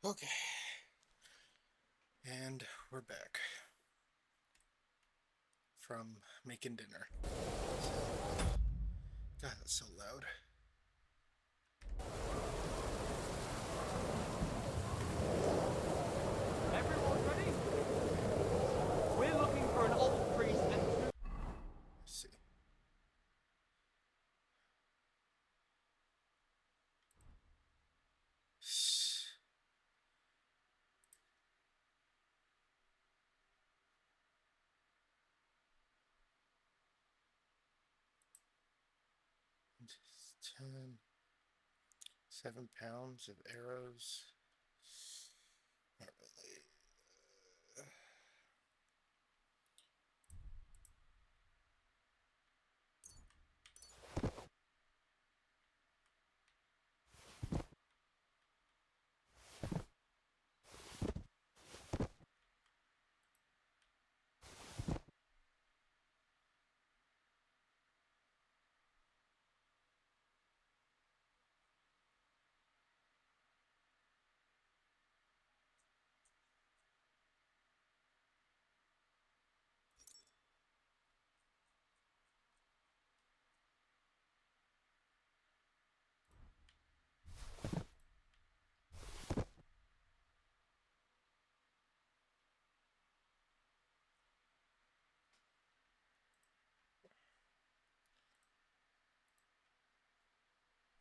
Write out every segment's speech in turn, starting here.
Okay. And we're back from making dinner. God, that's so loud. Everyone ready? We're looking for an old priest and two... Let's see. Just 7 pounds of arrows. Not really.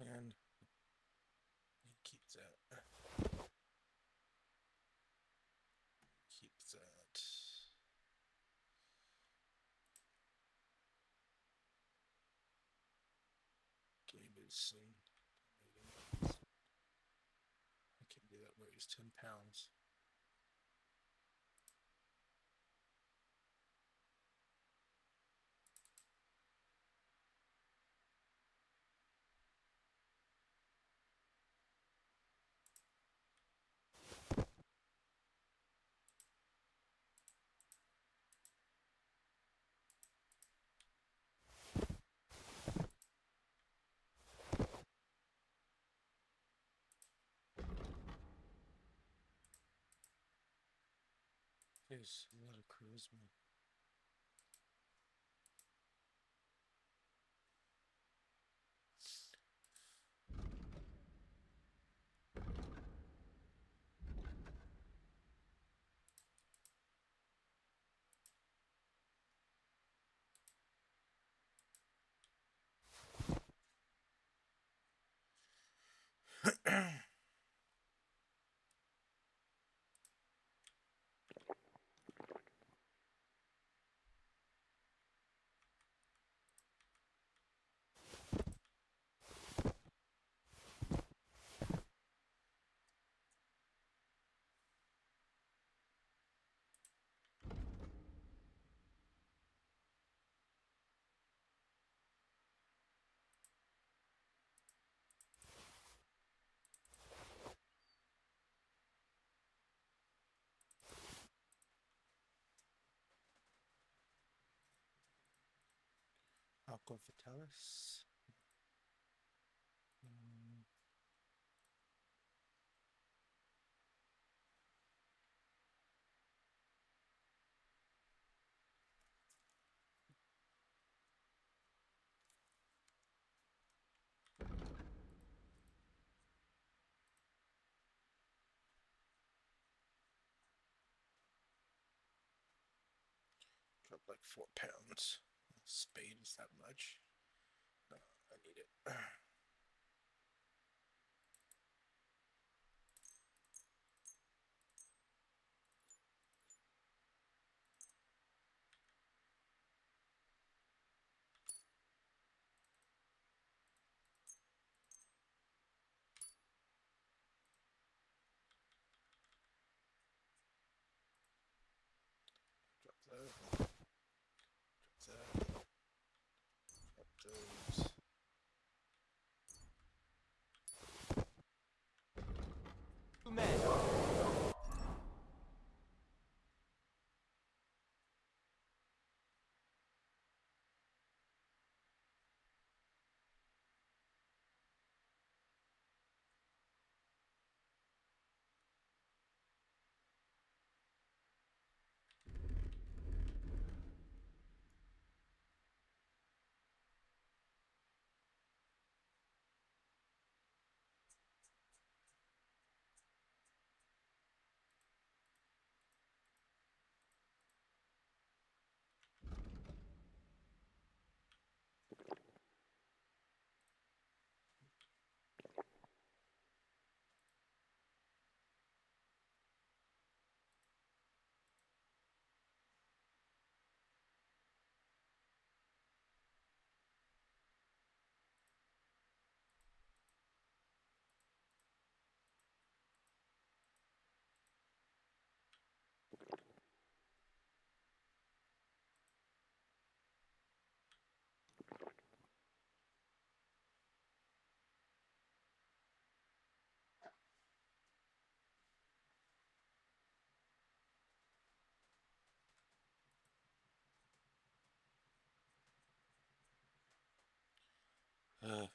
And keep that. Keep that. Davidson. I can't do that. Weighs 10 pounds. There's a lot of charisma. Aqua Vitalis. Drop like 4 pounds. Spade is that much. No, I need it. Drop that. Drop that. Drop those. men.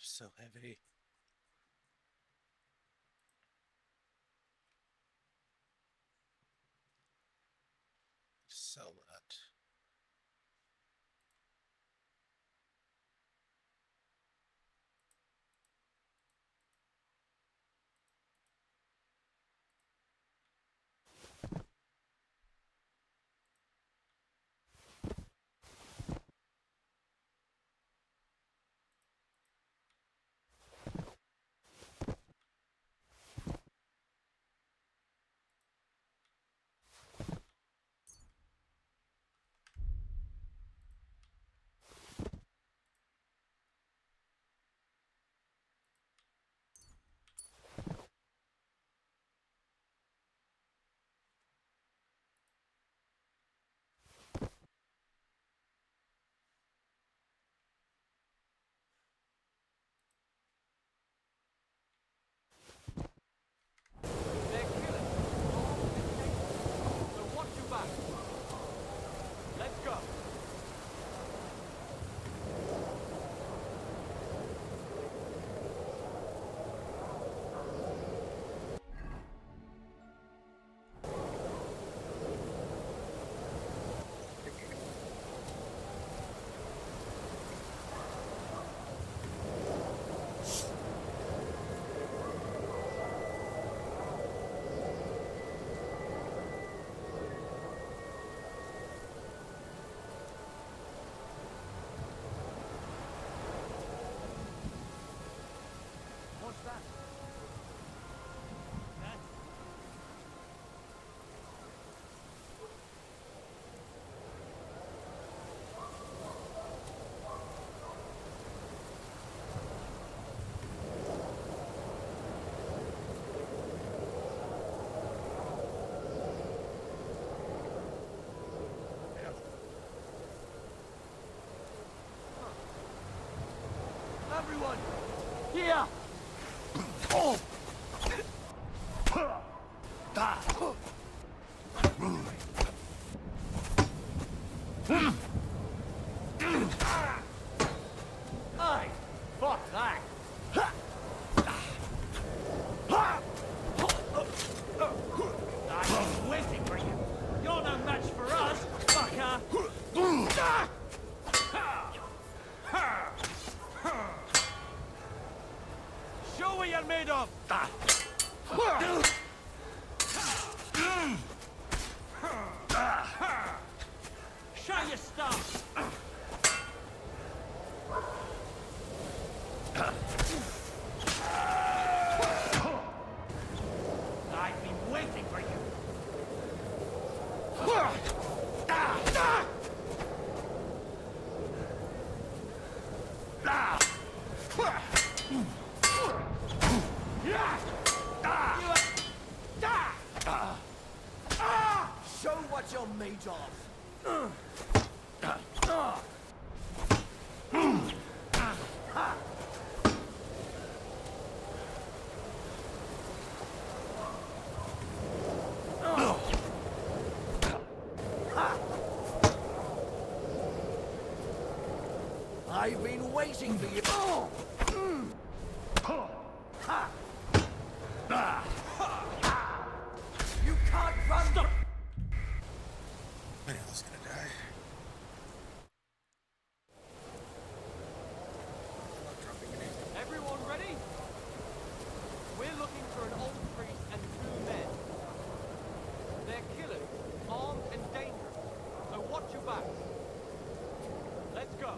So heavy. Sell that. They're killing. So watch your back. Let's go. What's that? Everyone, here! Aye, fuck that! I've been waiting for you. You're no match for us, fucker! Show what you're made of! Show your stuff! I've been waiting for you. Show what you're made of. I've been waiting for you. You can't run. Stop. I know I was gonna die. I'm not dropping anything. Everyone ready? We're looking for an old priest and 2 men. They're killers, armed and dangerous. So watch your back. Let's go.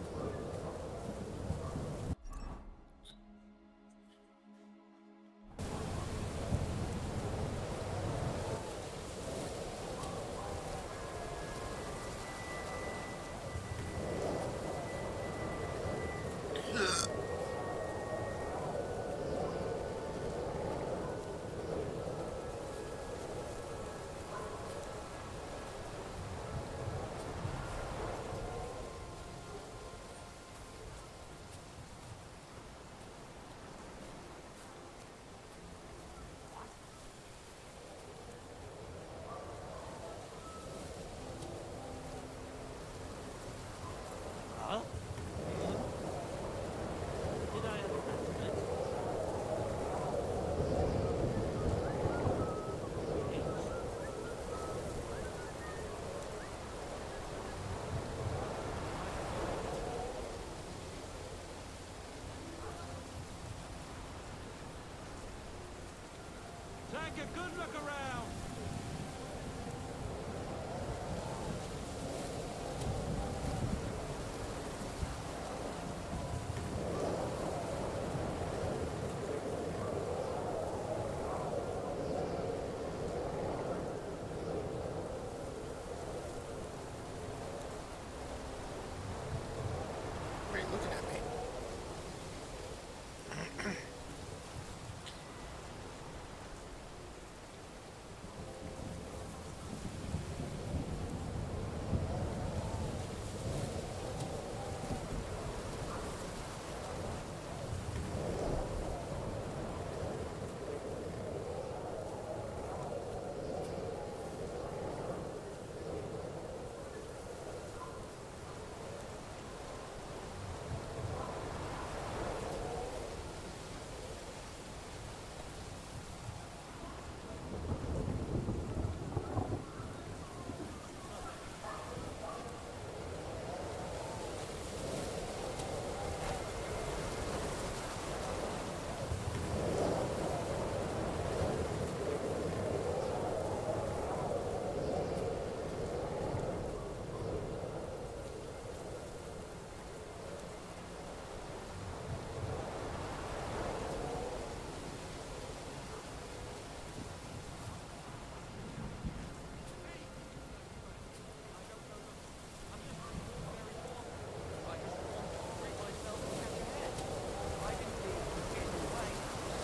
Take a good look around. Why are you looking at me?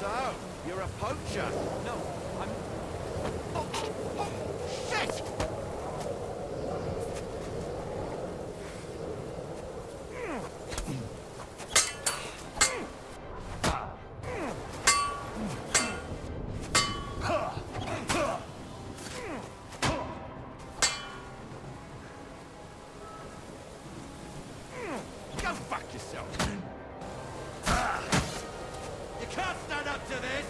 So, you're a poacher? No, I'm... Shit! Go fuck yourself! You can't stand up to this!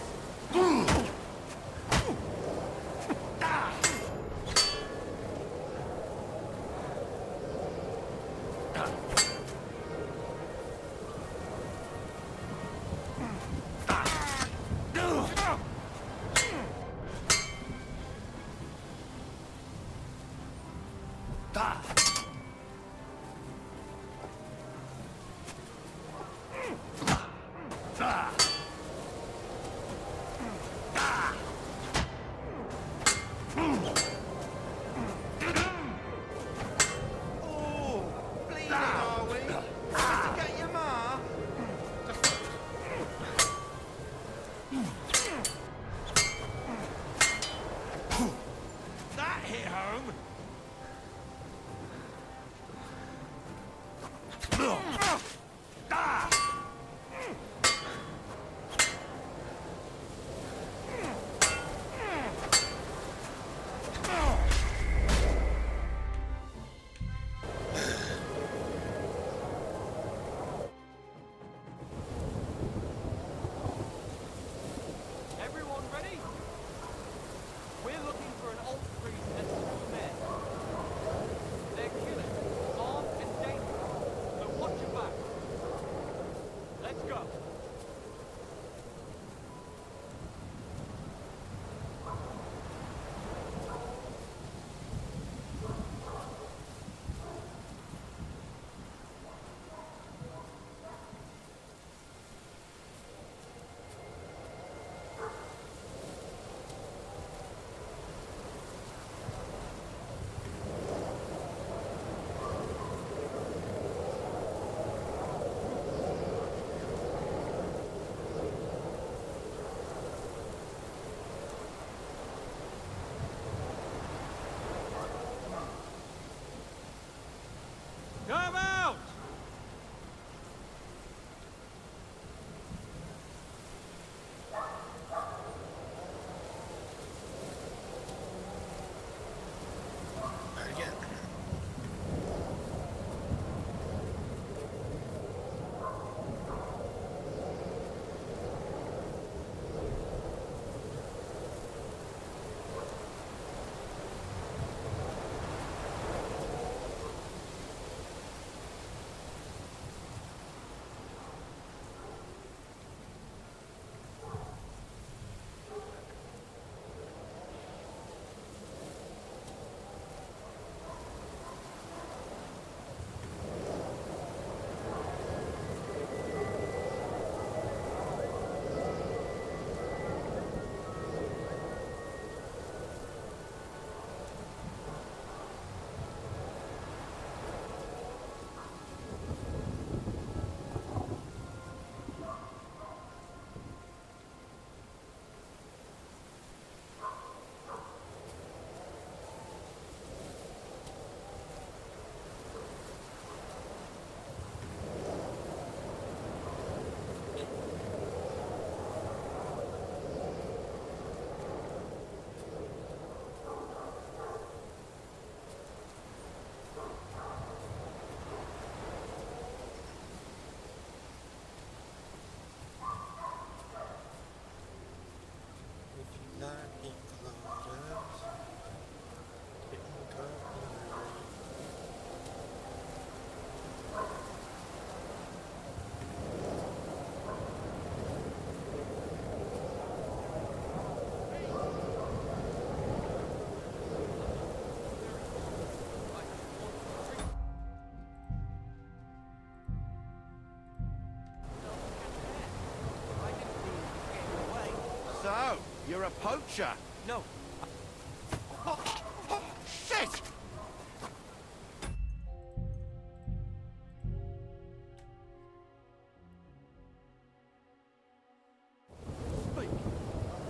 a poacher. No. Shit! Speak.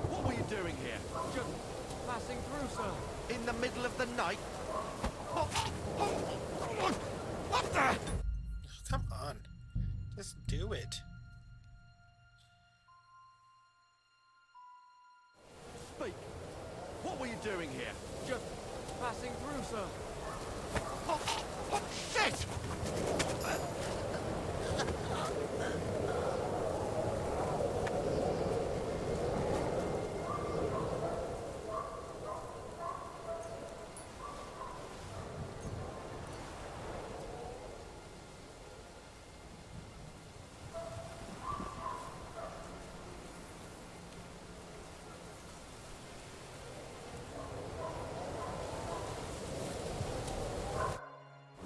What were you doing here? Just passing through, sir. In the middle of the night? What the? Come on. Just do it. Speak. What were you doing here? Just passing through, sir. Shit!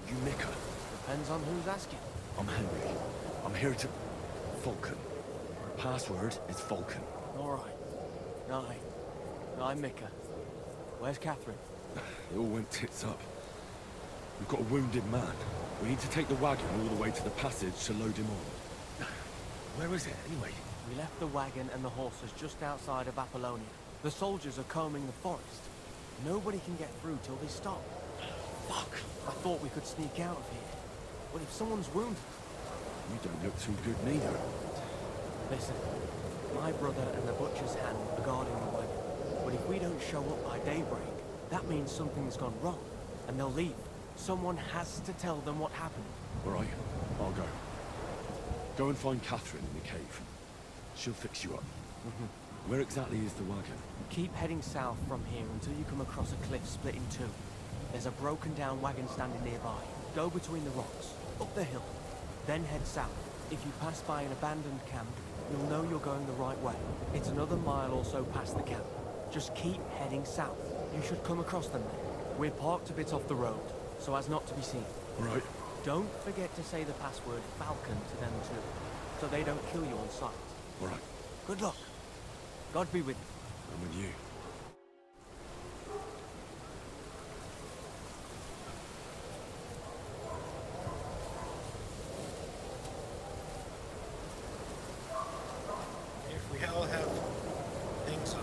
You Mika? Depends on who's asking. I'm Henry. I'm here to... Falcon. Password is Falcon. All right. I'm Mika. Where's Catherine? It all went tits up. We've got a wounded man. We need to take the wagon all the way to the passage to load him on. Where is it, anyway? We left the wagon and the horses just outside of Apollonia. The soldiers are combing the forest. Nobody can get through till they stop. Fuck! I thought we could sneak out of here. But if someone's wounded... You don't look too good neither. Listen, my brother and the butcher's hand are guarding the wagon. But if we don't show up by daybreak, that means something's gone wrong, and they'll leave. Someone has to tell them what happened. All right, I'll go. Go and find Catherine in the cave. She'll fix you up. Where exactly is the wagon? Keep heading south from here until you come across a cliff split in two. There's a broken down wagon standing nearby. Go between the rocks, up the hill, then head south. If you pass by an abandoned camp, you'll know you're going the right way. It's another mile or so past the camp. Just keep heading south. You should come across them then. We're parked a bit off the road, so as not to be seen. All right. Don't forget to say the password Falcon to them too, so they don't kill you on sight. All right. Good luck. God be with you. I'm with you. If we all have things on.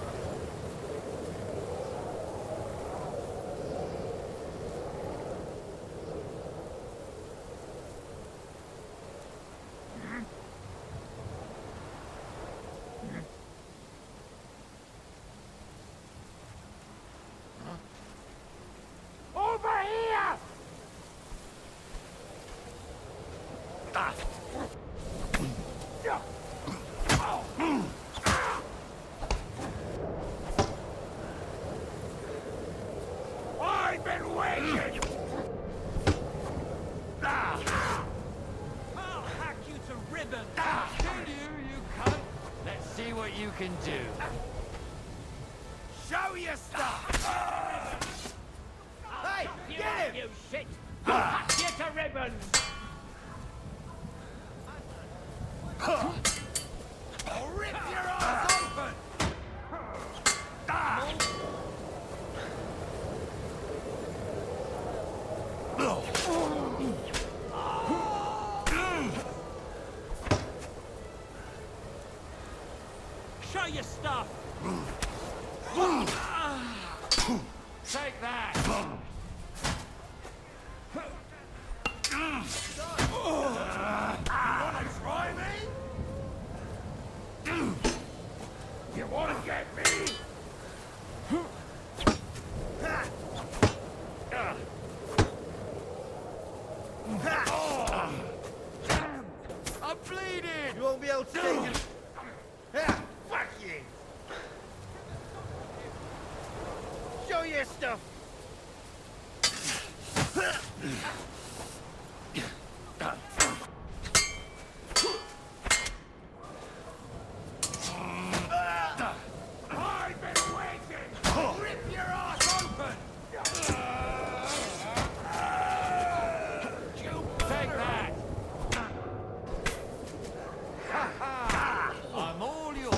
Over here! I've been waiting! I'll hack you to ribbons! Can you cunt? Let's see what you can do. Show your stuff! Hey, get him! You shit! I'll hack you to ribbons! I'll rip your ass open! Show your stuff! Take that! Wanna try me? You wanna get me? I'm bleeding! You won't be able to take it. Fuck you! Show your stuff! I've been waiting! Rip your ass open! Take that! I'm all yours!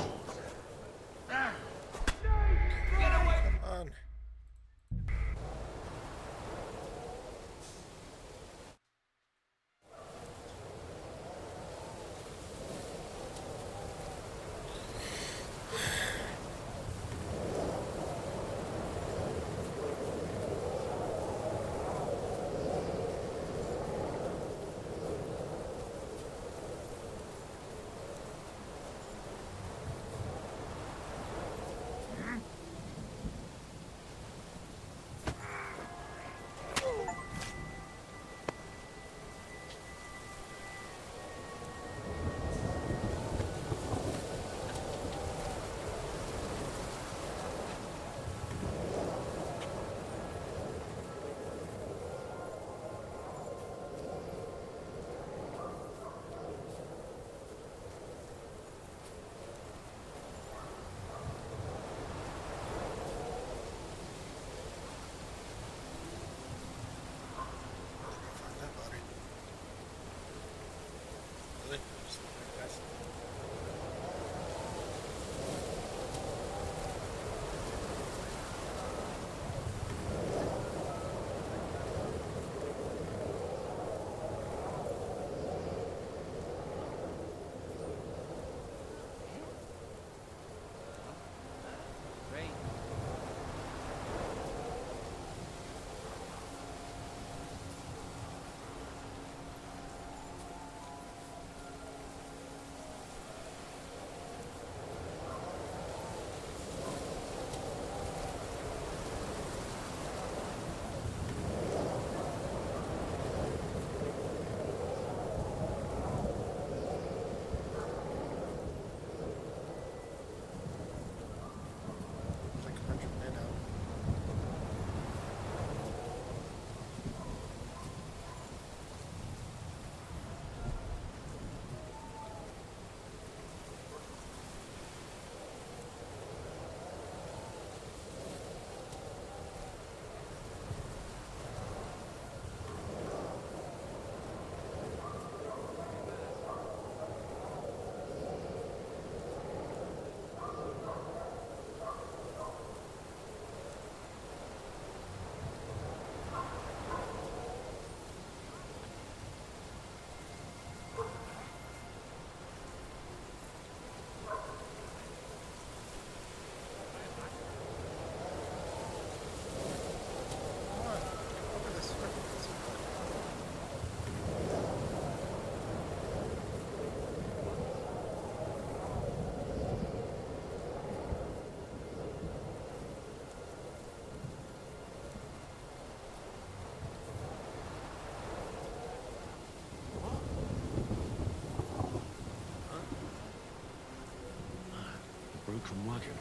broken wagon.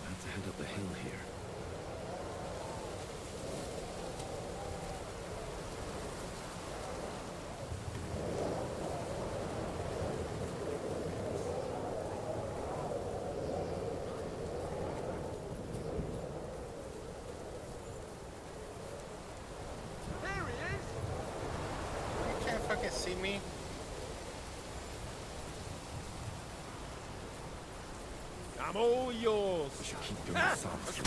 I have to head up the hill here. Here he is! You can't fucking see me. I'm all yours. We should keep going south.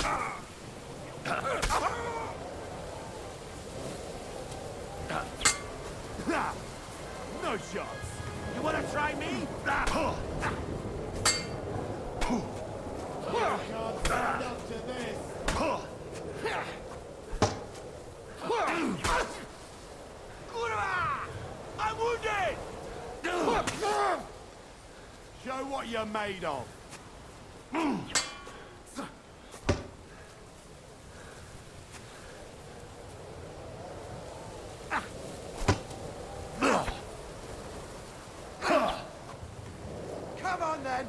No shots. You want to try me? Can't stand up to this. I'm wounded! Show what you're made of. Come on then.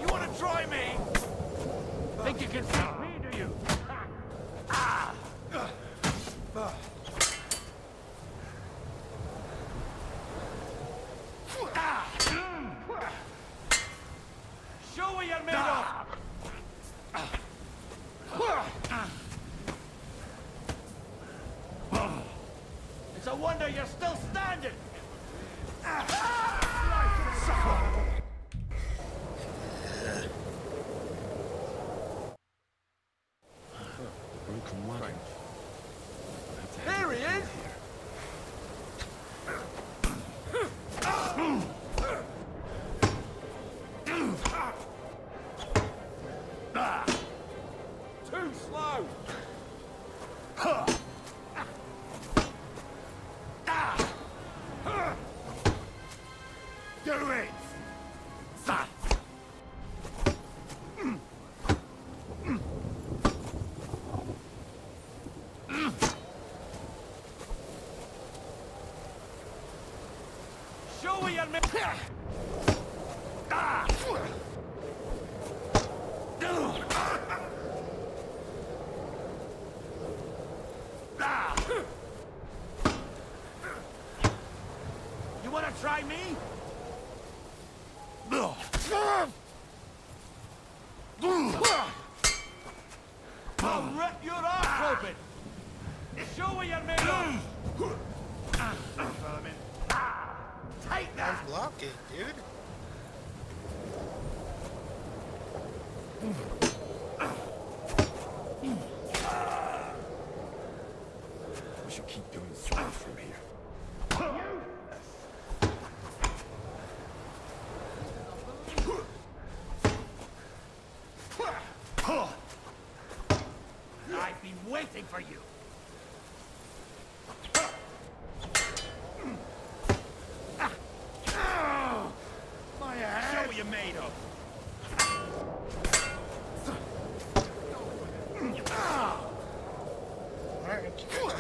You want to try me? Think you can beat me, do you? Show what you're made of! It's a wonder you're still standing! The broken wagon. I have to head Here up he the hill is! here. Too slow! Do it! Show what you're made You want to try me? I'll rip your ass open! Show what you're made of! Take that! I'm blocking, dude. We should keep going south from here. I've been waiting for you! My head! Show what you're made of! Alright, keep going.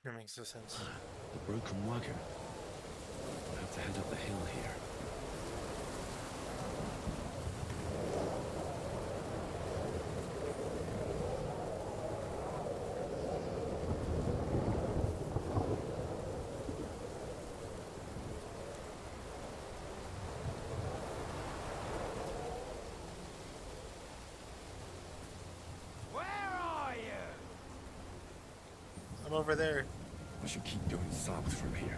That makes no sense. The broken wagon. I have to head up the hill here. I'm over there. I should keep going south from here.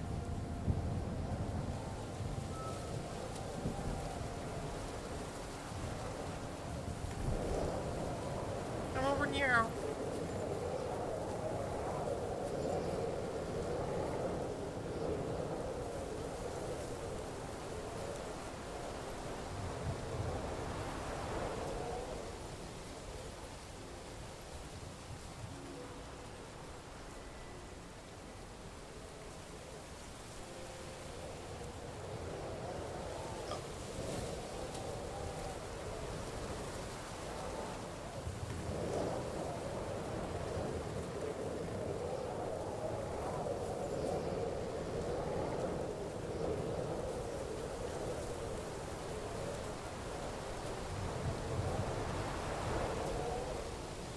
I'm over now.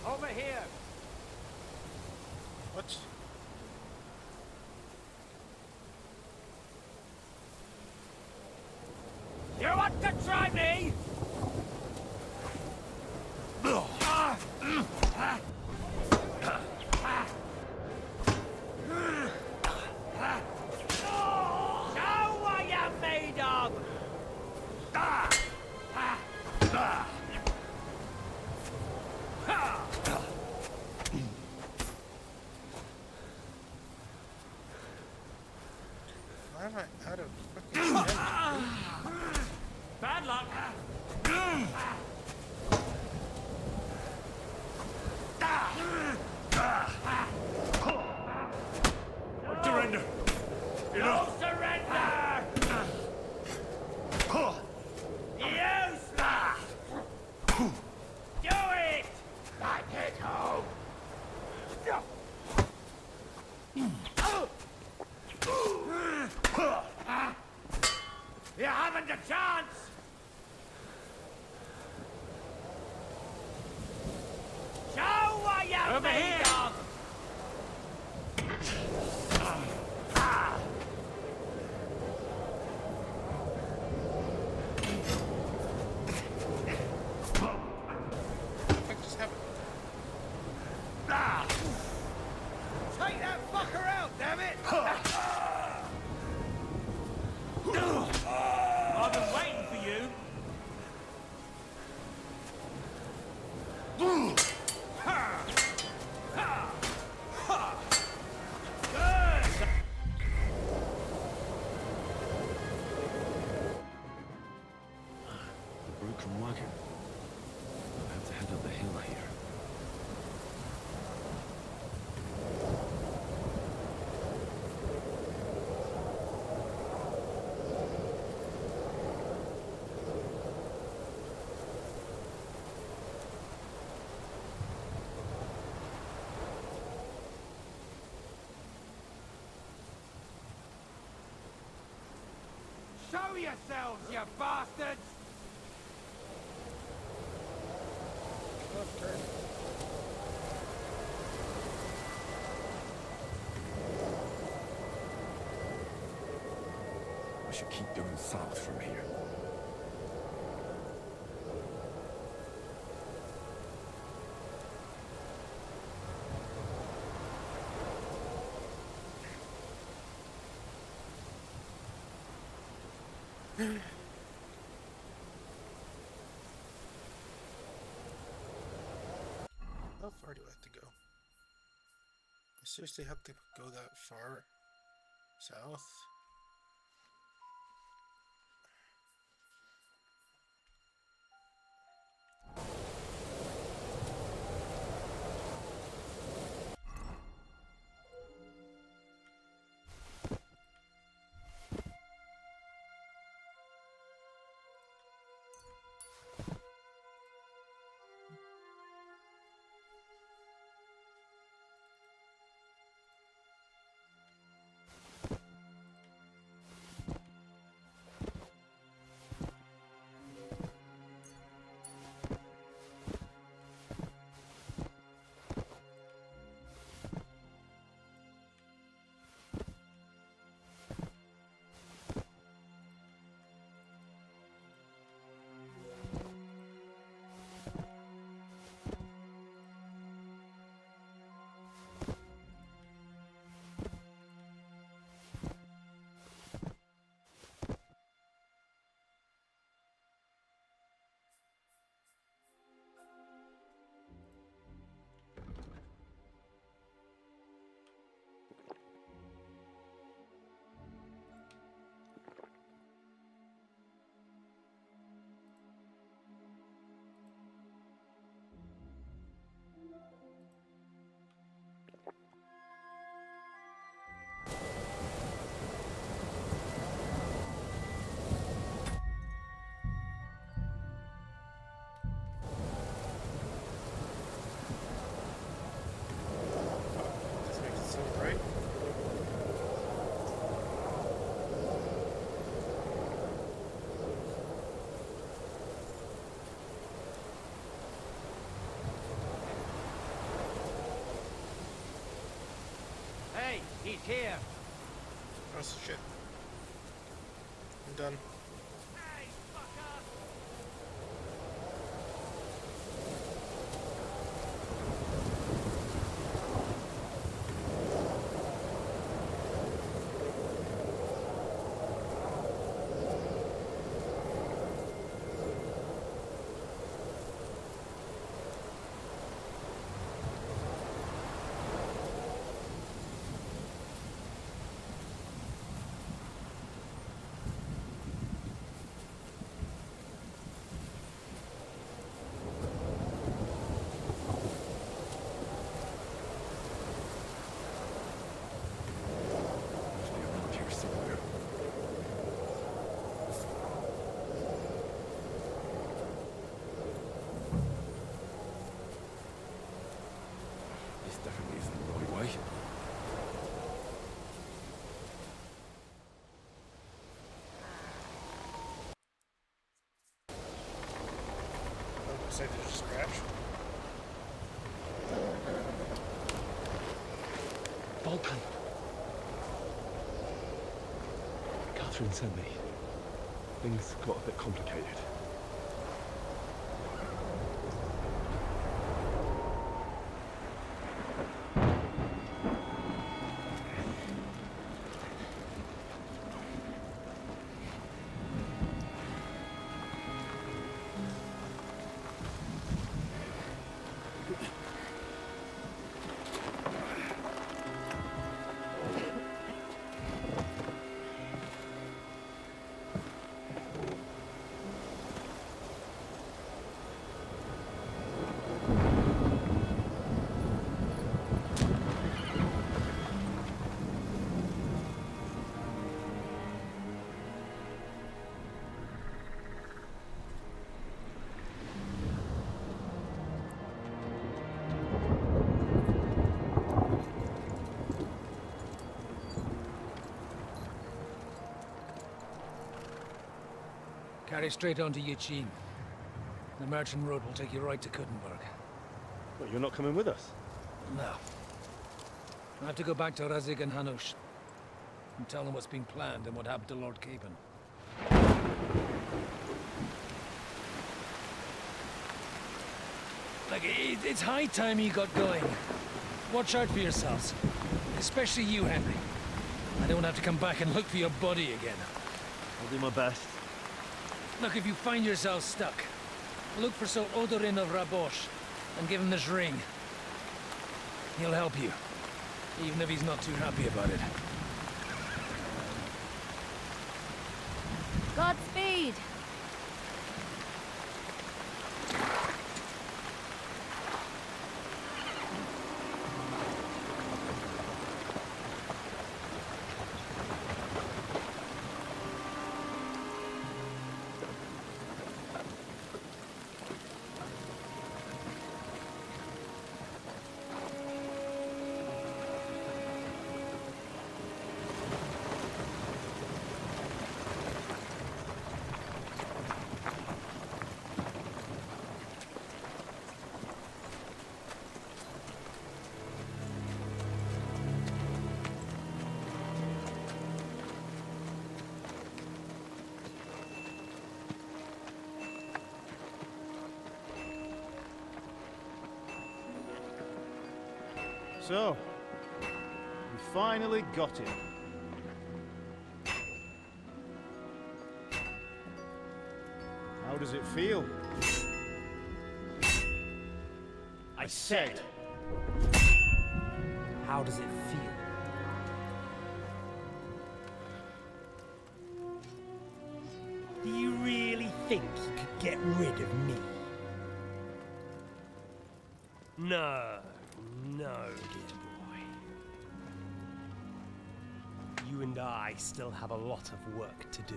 Over here. What? You want to try me? Show what you're made of! Why am I out of fucking strength? Bad luck! Surrender! No surrender! Useless! Do it! Like it home! You haven't a chance! Show what you're Over made here. of! What the fuck just happened? Take that fucker out, damn it! I've been waiting for you. Good! The broken wagon. I'll have to head up the hill here. Show yourselves, you bastards! Oh, turn. I should keep going south from here. How far do I have to go? I seriously have to go that far south? He's here. Oh shit. I'm done. Hey, fucker! Must be around here somewhere. This definitely isn't the right way. Oh, looks like there's a scratch. Vulcan! Catherine sent me. Things got a bit complicated. Carry straight on to Yichin. The merchant road will take you right to Kuttenberg. What, you're not coming with us? No. I have to go back to Razig and Hanush and tell them what's been planned and what happened to Lord Capen. Like, it's high time you got going. Watch out for yourselves. Especially you, Henry. I don't have to come back and look for your body again. I'll do my best. Look, if you find yourself stuck, look for Sir Odorin of Rabosh and give him this ring. He'll help you, even if he's not too happy about it. Godspeed! So, we finally got him. How does it feel? I said, How does it feel? Do you really think you could get rid of me? No, no, dear boy. You and I still have a lot of work to do.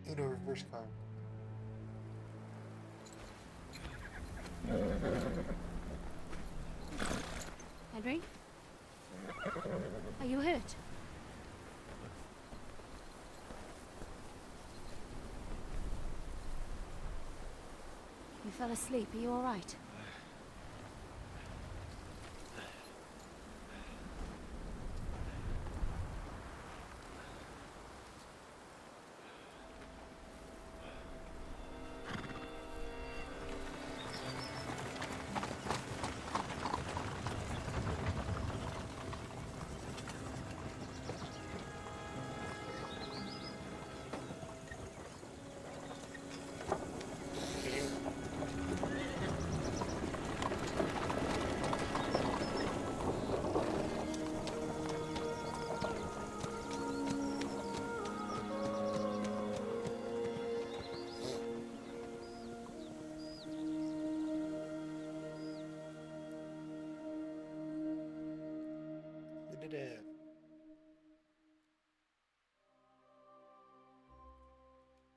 Uno reverse card. Henry? Are you hurt? You fell asleep. Are you all right? We did it.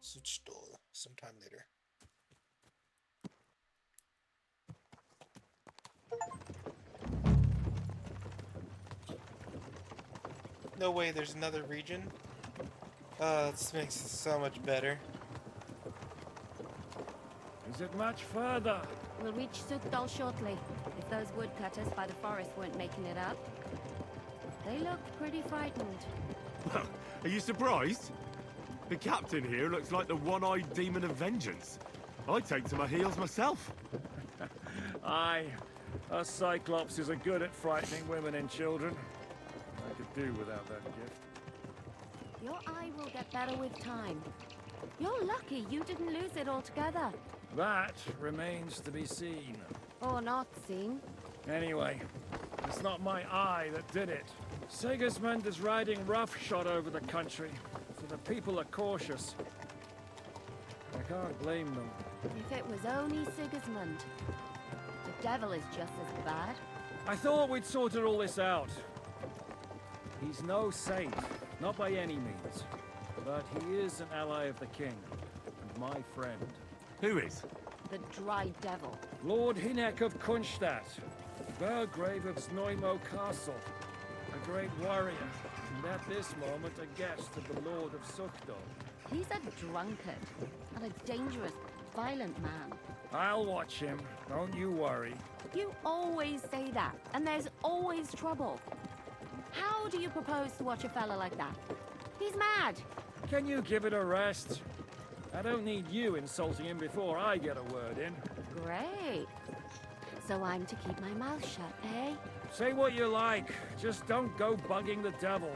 Suchstol sometime later. No way, there's another region? This makes it so much better. Is it much further? We'll reach Sukdal shortly, if those woodcutters by the forest weren't making it up. They looked pretty frightened. Well, are you surprised? The captain here looks like the one-eyed demon of vengeance. I'd take to my heels myself. Aye, us Cyclopses are good at frightening women and children. I could do without that gift. Your eye will get better with time. You're lucky you didn't lose it altogether. That remains to be seen. Or not seen. Anyway, it's not my eye that did it. Sigismund is riding roughshod over the country, so the people are cautious. I can't blame them. If it was only Sigismund. The devil is just as bad. I thought we'd sorted all this out. He's no saint, not by any means. But he is an ally of the king, and my friend. Who is? The dry devil. Lord Hinek of Kunstadt, Burgrave of Znojmo Castle, a great warrior, and at this moment a guest of the Lord of Sukdal. He's a drunkard, and a dangerous, violent man. I'll watch him, don't you worry. You always say that, and there's always trouble. How do you propose to watch a fella like that? He's mad. Can you give it a rest? I don't need you insulting him before I get a word in. Great. So I'm to keep my mouth shut, eh? Say what you like, just don't go bugging the devil.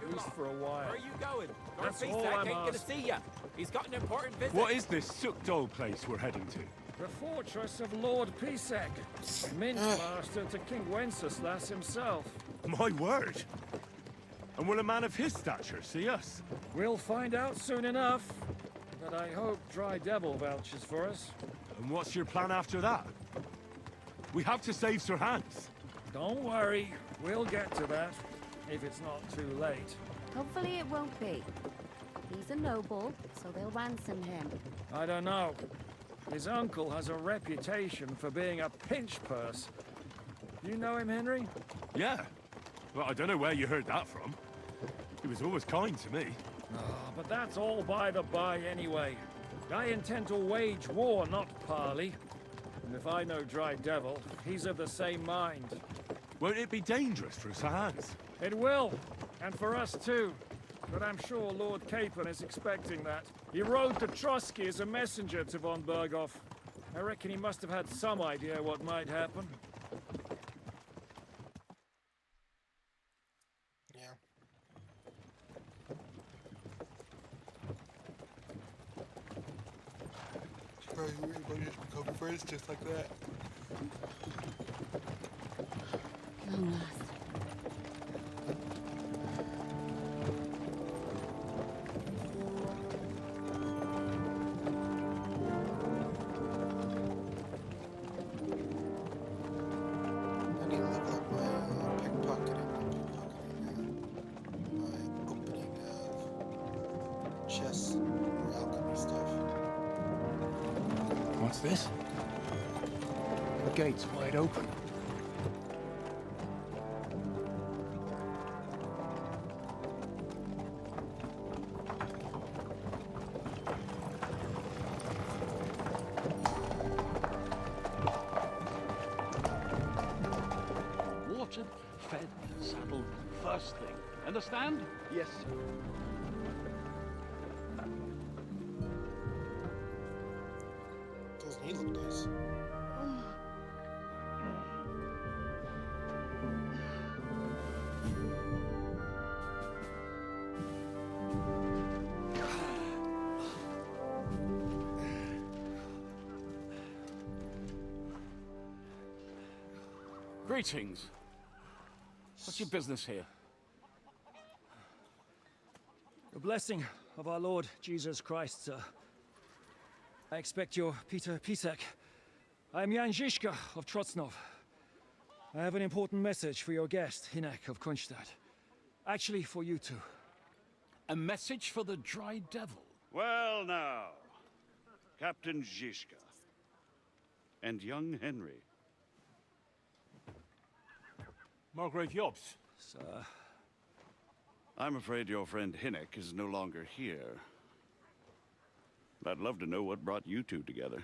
At least for a while. Where are you going? That's North all East, I I'm ain't gonna asking. see ya. He's got an important visit. What is this Sukdol place we're heading to? The fortress of Lord Pisek, Mint Master to King Wenceslas himself. My word! And will a man of his stature see us? We'll find out soon enough. But I hope Dry Devil vouches for us. And what's your plan after that? We have to save Sir Hans. Don't worry, we'll get to that, if it's not too late. Hopefully it won't be. He's a noble, so they'll ransom him. I don't know. His uncle has a reputation for being a pinch purse. You know him, Henry? Yeah. Well, I don't know where you heard that from. He was always kind to me. But that's all by the by anyway. I intend to wage war, not parley. And if I know Dry Devil, he's of the same mind. Won't it be dangerous for Sir Hans? It will, and for us too. But I'm sure Lord Capon is expecting that. He rode to Trotsky as a messenger to von Berghoff. I reckon he must have had some idea what might happen. Yeah. Probably everybody just become friends just like that. Long last. I need to level up my pickpocketing, my opening of chests or alchemy stuff. What's this? The gate's wide open. saddle first thing. Understand? Yes, sir. Doesn't he look nice? Greetings. What's your business here? The blessing of our Lord Jesus Christ, sir. I expect your Peter Pisek. I am Jan Žižka of Trocnov. I have an important message for your guest, Hinek of Kunstadt. Actually, for you two. A message for the Dry Devil? Well now, Captain Žižka. And young Henry. Margrave Jobs. Sir. I'm afraid your friend Hinek is no longer here. But I'd love to know what brought you two together.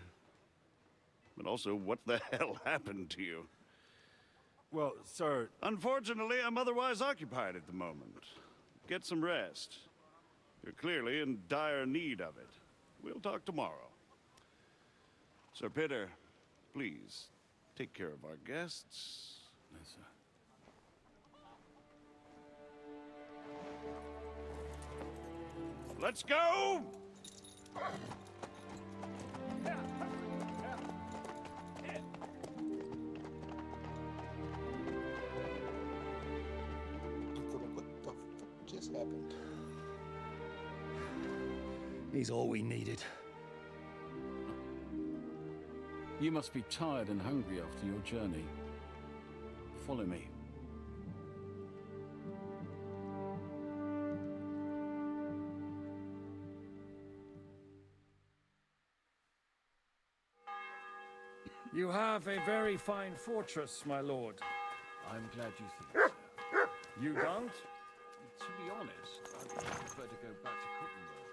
But also, what the hell happened to you? Well, sir... Unfortunately, I'm otherwise occupied at the moment. Get some rest. You're clearly in dire need of it. We'll talk tomorrow. Sir Peter, please, take care of our guests. Yes, sir. Let's go! What the fuck just happened? He's all we needed. You must be tired and hungry after your journey. Follow me. You have a very fine fortress, my lord. I'm glad you think so. You don't? To be honest, I'd prefer to go back to Kuttenberg.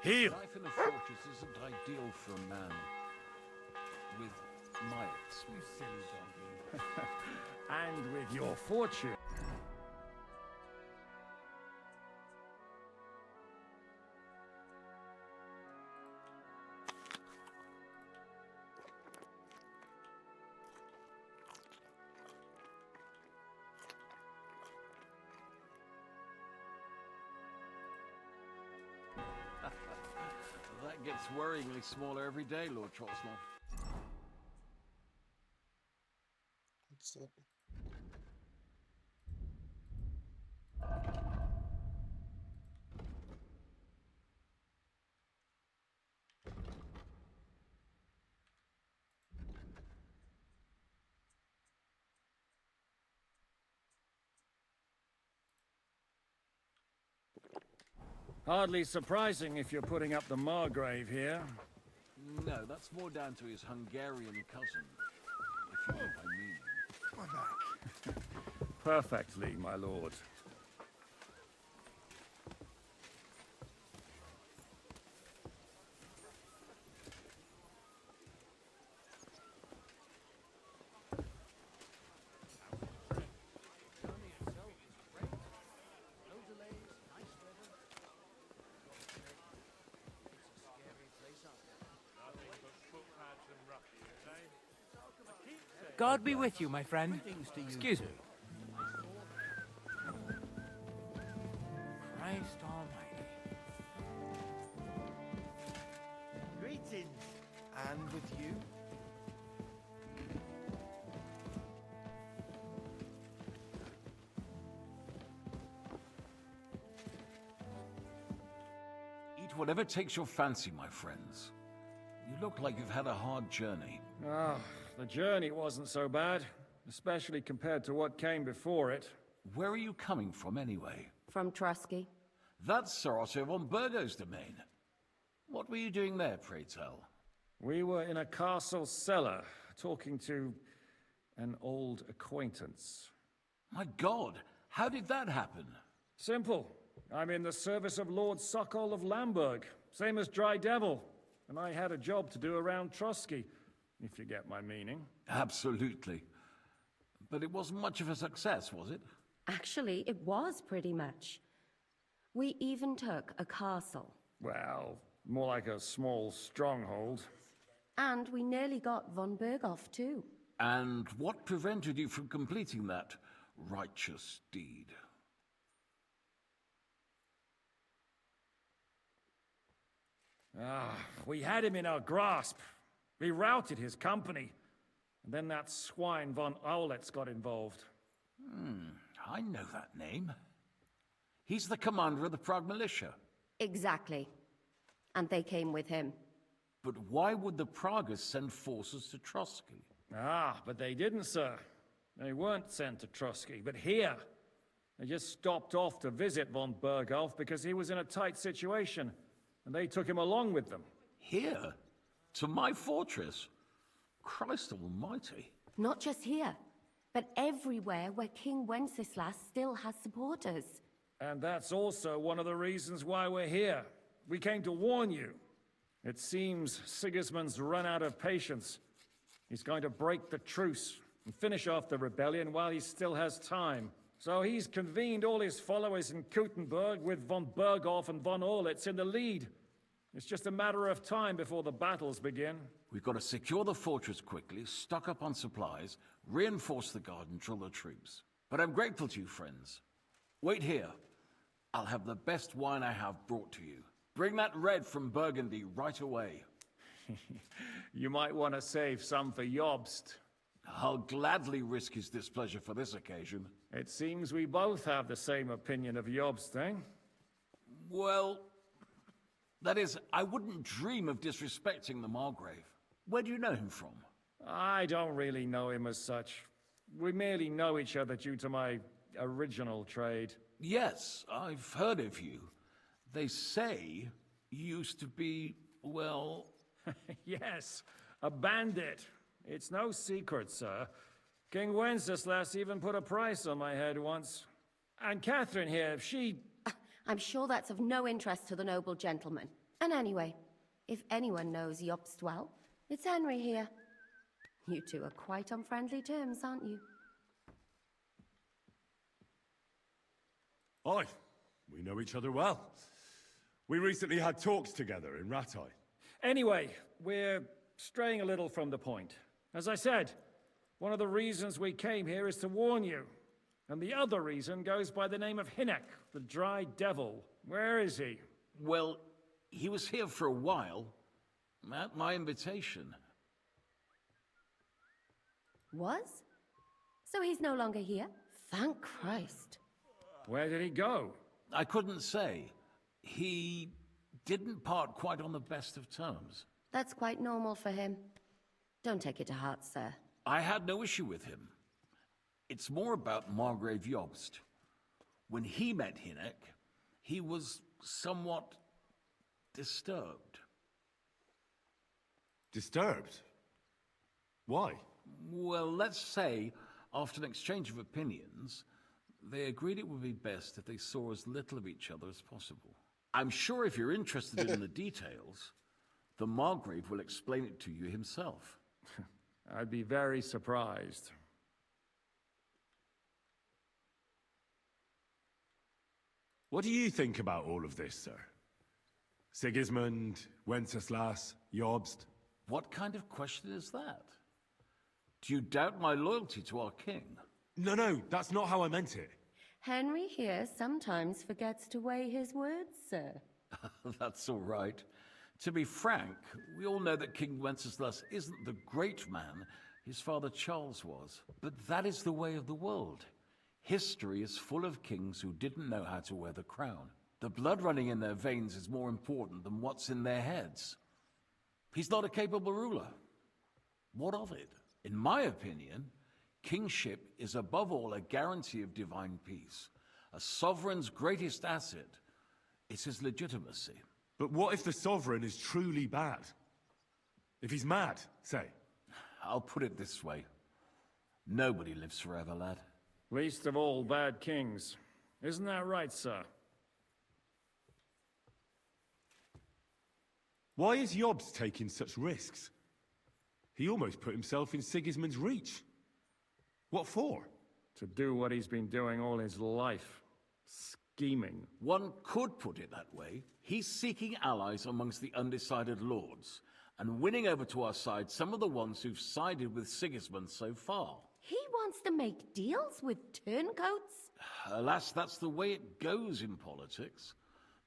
Heal! Life in a fortress isn't ideal for a man with my experience. You silly donkey. And with your fortune. That gets worryingly smaller every day, Lord Trotznov. What's up? Hardly surprising if you're putting up the Margrave here. No, that's more down to his Hungarian cousin, if you know what I mean. Perfectly, my lord. God be with you, my friend. Excuse me. Christ Almighty. Greetings. And with you? Eat whatever takes your fancy, my friends. You look like you've had a hard journey. Ah, the journey wasn't so bad, especially compared to what came before it. Where are you coming from, anyway? From Trusky. That's Sir Otto von Burgo's domain. What were you doing there, pray tell? We were in a castle cellar, talking to an old acquaintance. My God, how did that happen? Simple. I'm in the service of Lord Sokol of Lamberg, same as Dry Devil, and I had a job to do around Trusky, if you get my meaning. Absolutely. But it wasn't much of a success, was it? Actually, it was pretty much. We even took a castle. Well, more like a small stronghold. And we nearly got von Berghoff, too. And what prevented you from completing that righteous deed? We had him in our grasp. We routed his company. And then that swine von Aulitz got involved. I know that name. He's the commander of the Prague militia. Exactly. And they came with him. But why would the Praguers send forces to Trotsky? But they didn't, sir. They weren't sent to Trotsky, but here. They just stopped off to visit von Berghoff because he was in a tight situation, and they took him along with them. Here? To my fortress? Christ almighty. Not just here, but everywhere where King Wenceslas still has supporters. And that's also one of the reasons why we're here. We came to warn you. It seems Sigismund's run out of patience. He's going to break the truce and finish off the rebellion while he still has time. So he's convened all his followers in Kuttenberg with von Berghoff and von Aulitz in the lead. It's just a matter of time before the battles begin. We've got to secure the fortress quickly, stock up on supplies, reinforce the guard and drill the troops. But I'm grateful to you, friends. Wait here. I'll have the best wine I have brought to you. Bring that red from Burgundy right away. You might want to save some for Jobst. I'll gladly risk his displeasure for this occasion. It seems we both have the same opinion of Jobst, eh? Well, that is, I wouldn't dream of disrespecting the Margrave. Where do you know him from? I don't really know him as such. We merely know each other due to my original trade. Yes, I've heard of you. They say you used to be, well... Yes, a bandit. It's no secret, sir. King Wenceslas even put a price on my head once. And Catherine here, she... I'm sure that's of no interest to the noble gentleman. And anyway, if anyone knows Jobst well, it's Henry here. You two are quite on friendly terms, aren't you? Aye, we know each other well. We recently had talks together in Rattay. Anyway, we're straying a little from the point. As I said, one of the reasons we came here is to warn you. And the other reason goes by the name of Hinnek, the Dry Devil. Where is he? Well, he was here for a while, at my invitation. Was? So he's no longer here? Thank Christ. Where did he go? I couldn't say. He didn't part quite on the best of terms. That's quite normal for him. Don't take it to heart, sir. I had no issue with him. It's more about Margrave Jobst. When he met Hinnek, he was somewhat disturbed. Disturbed? Why? Well, let's say, after an exchange of opinions, they agreed it would be best if they saw as little of each other as possible. I'm sure if you're interested in the details, the Margrave will explain it to you himself. I'd be very surprised. What do you think about all of this, sir? Sigismund, Wenceslas, Jobst? What kind of question is that? Do you doubt my loyalty to our king? No, that's not how I meant it. Henry here sometimes forgets to weigh his words, sir. That's all right. To be frank, we all know that King Wenceslas isn't the great man his father Charles was. But that is the way of the world. History is full of kings who didn't know how to wear the crown. The blood running in their veins is more important than what's in their heads. He's not a capable ruler. What of it? In my opinion, kingship is above all a guarantee of divine peace. A sovereign's greatest asset is his legitimacy. But what if the sovereign is truly bad? If he's mad, say? I'll put it this way. Nobody lives forever, lad. Least of all bad kings. Isn't that right, sir? Why is Jobst taking such risks? He almost put himself in Sigismund's reach. What for? To do what he's been doing all his life. Scheming. One could put it that way. He's seeking allies amongst the undecided lords, and winning over to our side some of the ones who've sided with Sigismund so far. He wants to make deals with turncoats? Alas, that's the way it goes in politics.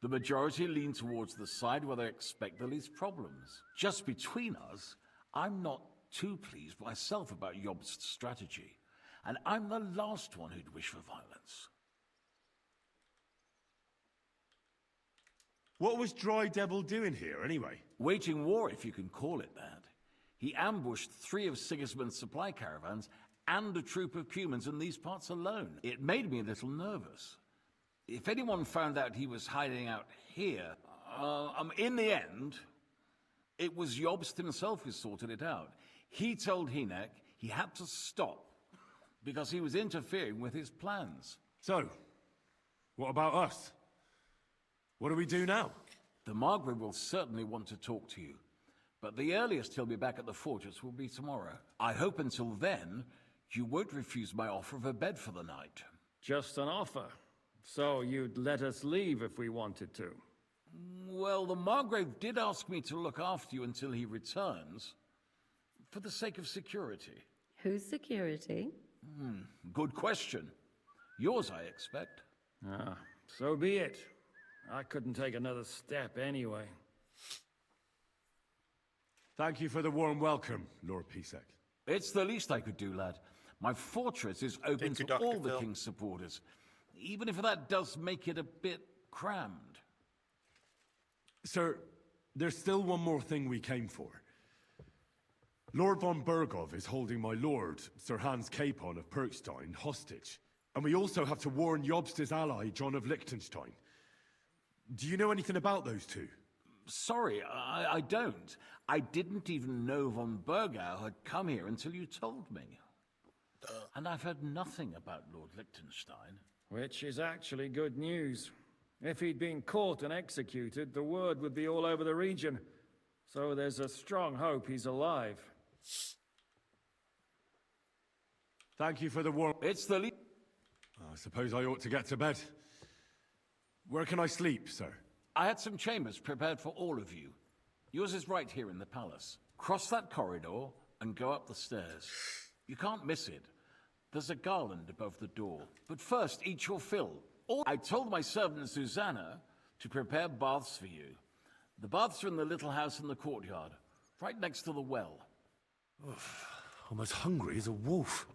The majority lean towards the side where they expect the least problems. Just between us, I'm not too pleased myself about Jobst's strategy, and I'm the last one who'd wish for violence. What was Dry Devil doing here, anyway? Waging war, if you can call it that. He ambushed 3 of Sigismund's supply caravans and a troop of Cumans in these parts alone. It made me a little nervous. If anyone found out he was hiding out here, in the end, it was Jobst himself who sorted it out. He told Hynek he had to stop because he was interfering with his plans. So, what about us? What do we do now? The Margrave will certainly want to talk to you, but the earliest he'll be back at the fortress will be tomorrow. I hope until then, you won't refuse my offer of a bed for the night. Just an offer. So you'd let us leave if we wanted to? Well, the Margrave did ask me to look after you until he returns, for the sake of security. Whose security? Good question. Yours, I expect. Ah, so be it. I couldn't take another step anyway. Thank you for the warm welcome, Lord Pisek. It's the least I could do, lad. My fortress is open to all the King's supporters, even if that does make it a bit crammed. Sir, there's still one more thing we came for. Lord von Bergov is holding my lord, Sir Hans Capon of Perkstein, hostage. And we also have to warn Jobst's ally, John of Liechtenstein. Do you know anything about those two? Sorry, I don't. I didn't even know von Bergau had come here until you told me. And I've heard nothing about Lord Liechtenstein. Which is actually good news. If he'd been caught and executed, the word would be all over the region. So there's a strong hope he's alive. Thank you for the warm... It's the least... I suppose I ought to get to bed. Where can I sleep, sir? I had some chambers prepared for all of you. Yours is right here in the palace. Cross that corridor and go up the stairs. You can't miss it. There's a garland above the door. But first, eat your fill. I told my servant Susanna to prepare baths for you. The baths are in the little house in the courtyard, right next to the well. I'm as hungry as a wolf.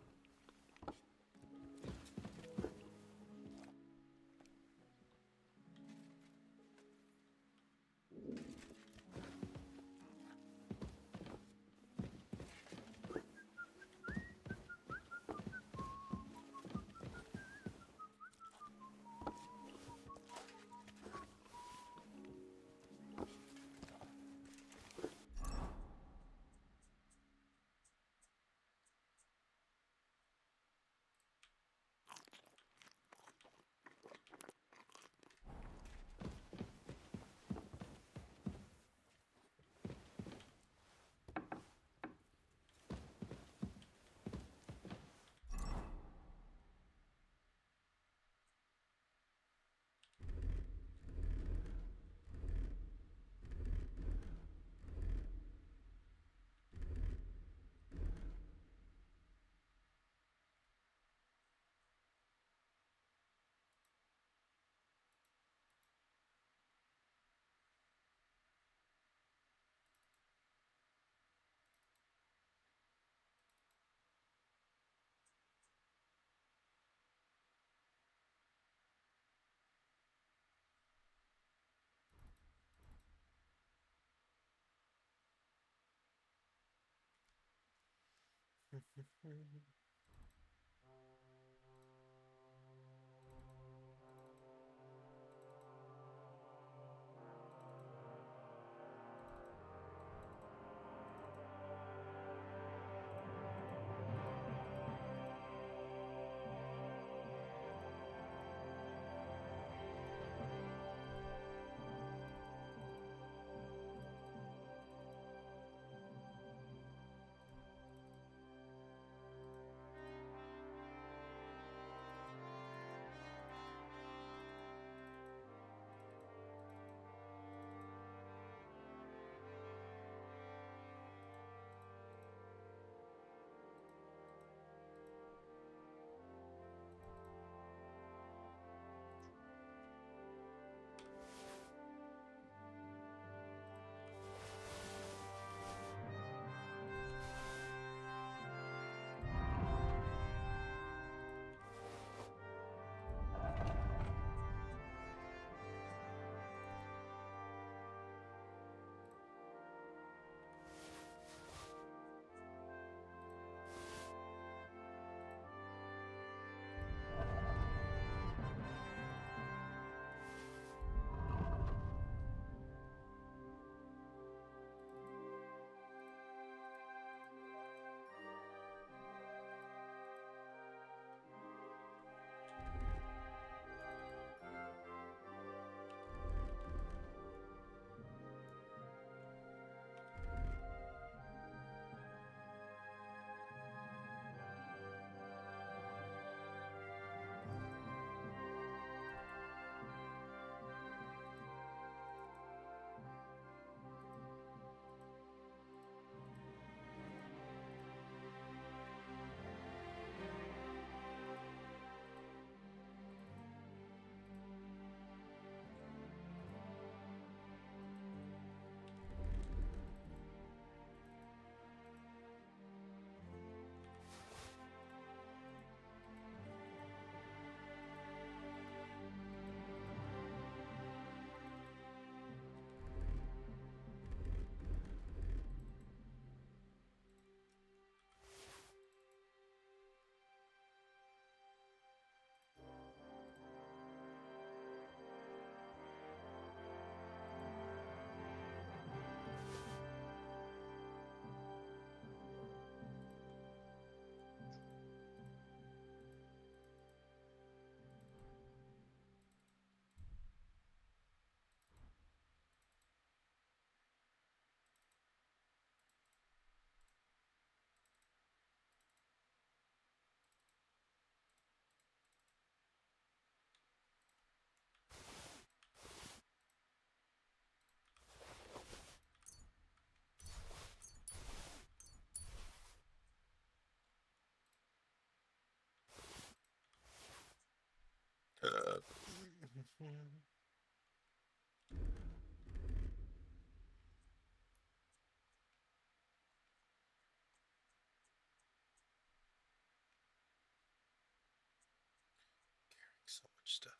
So much stuff.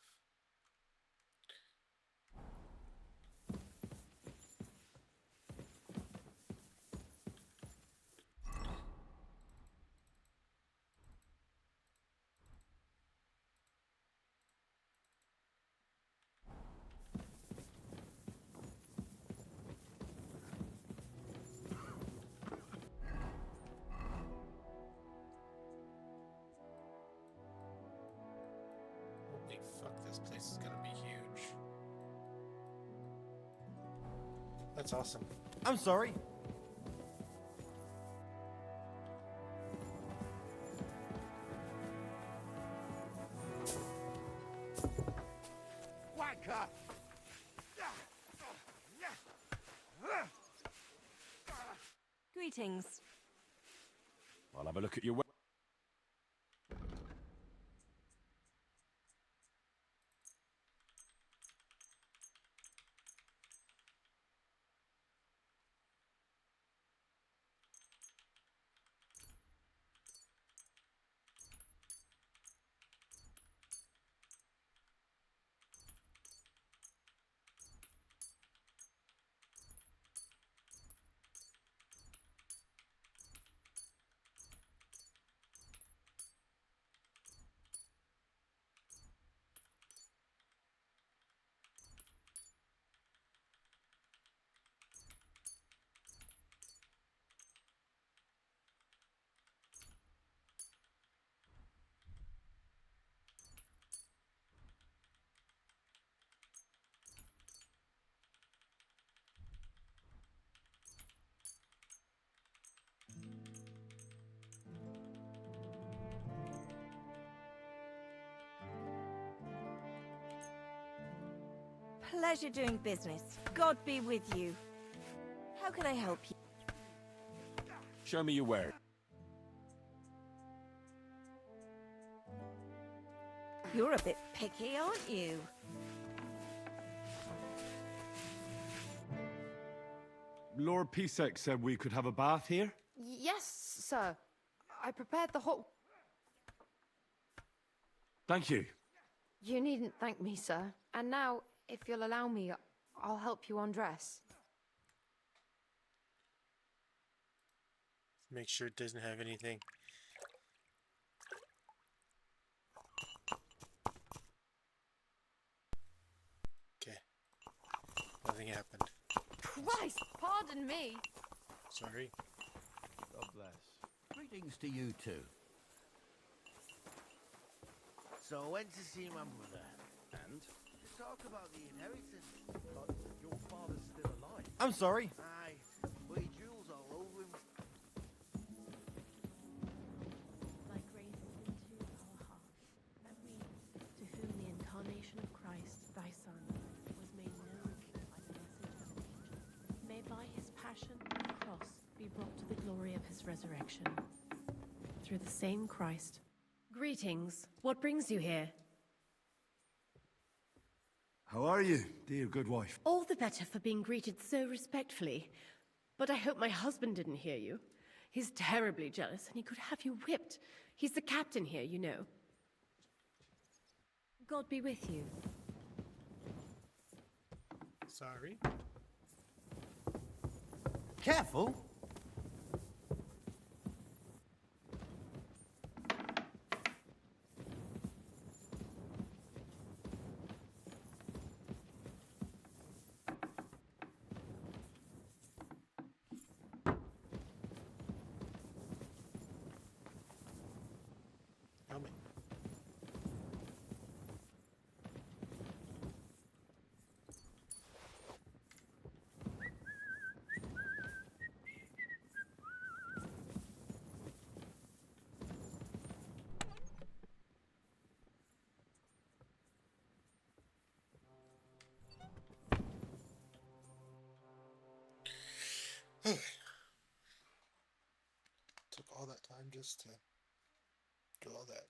Holy fuck, this place is gonna be huge. That's awesome. I'm sorry. Wanker! Greetings. I'll have a look at your... Pleasure doing business. God be with you. How can I help you? Show me your ware. You're a bit picky, aren't you? Lord Pisek said we could have a bath here? Yes, sir. I prepared the hot... Thank you. You needn't thank me, sir. And now, if you'll allow me, I'll help you undress. Make sure it doesn't have anything. Okay. Nothing happened. Christ, pardon me. Sorry. God bless. Greetings to you too. So I went to see my mother. And? To talk about the inheritance. But your father's still alive. I'm sorry. Aye, but he drools all over him. Thy grace into our hearts, that we, to whom the incarnation of Christ, thy Son, was made known by the message of an angel, may by his passion and cross be brought to the glory of his resurrection. Through the same Christ. Greetings. What brings you here? How are you, dear good wife? All the better for being greeted so respectfully. But I hope my husband didn't hear you. He's terribly jealous, and he could have you whipped. He's the captain here, you know. God be with you. Sorry. Careful. Help me. Took all that time just to do all that.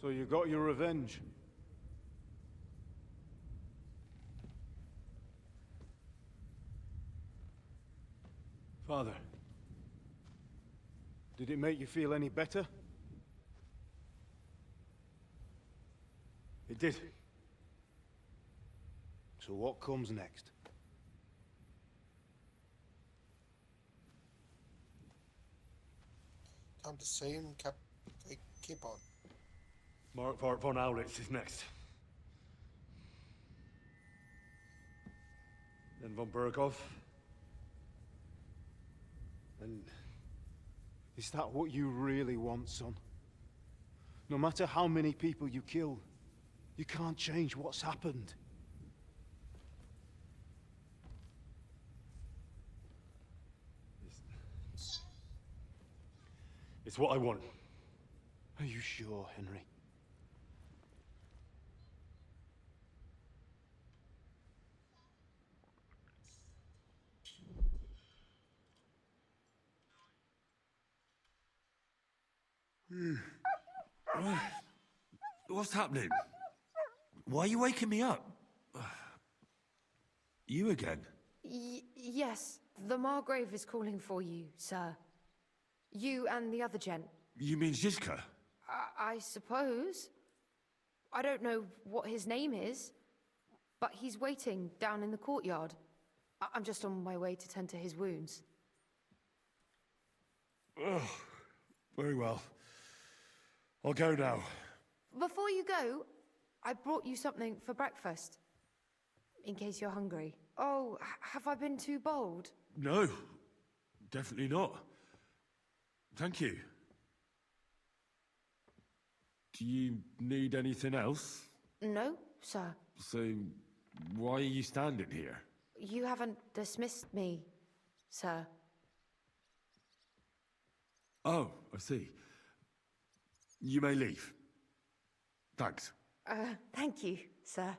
So you got your revenge. Father, did it make you feel any better? It did. So what comes next? Time to save keep on. Mark von Aulitz is next. Then von Berghoff. And is that what you really want, son? No matter how many people you kill, you can't change what's happened. It's what I want. Are you sure, Henry? What's happening? Why are you waking me up? You again? Yes, the Margrave is calling for you, sir. You and the other gent. You mean Zizka? I suppose. I don't know what his name is, but he's waiting down in the courtyard. I'm just on my way to tend to his wounds. Oh, very well. I'll go now. Before you go, I brought you something for breakfast. In case you're hungry. Oh, have I been too bold? No, definitely not. Thank you. Do you need anything else? No, sir. So, why are you standing here? You haven't dismissed me, sir. Oh, I see. You may leave. Thanks. Thank you, sir.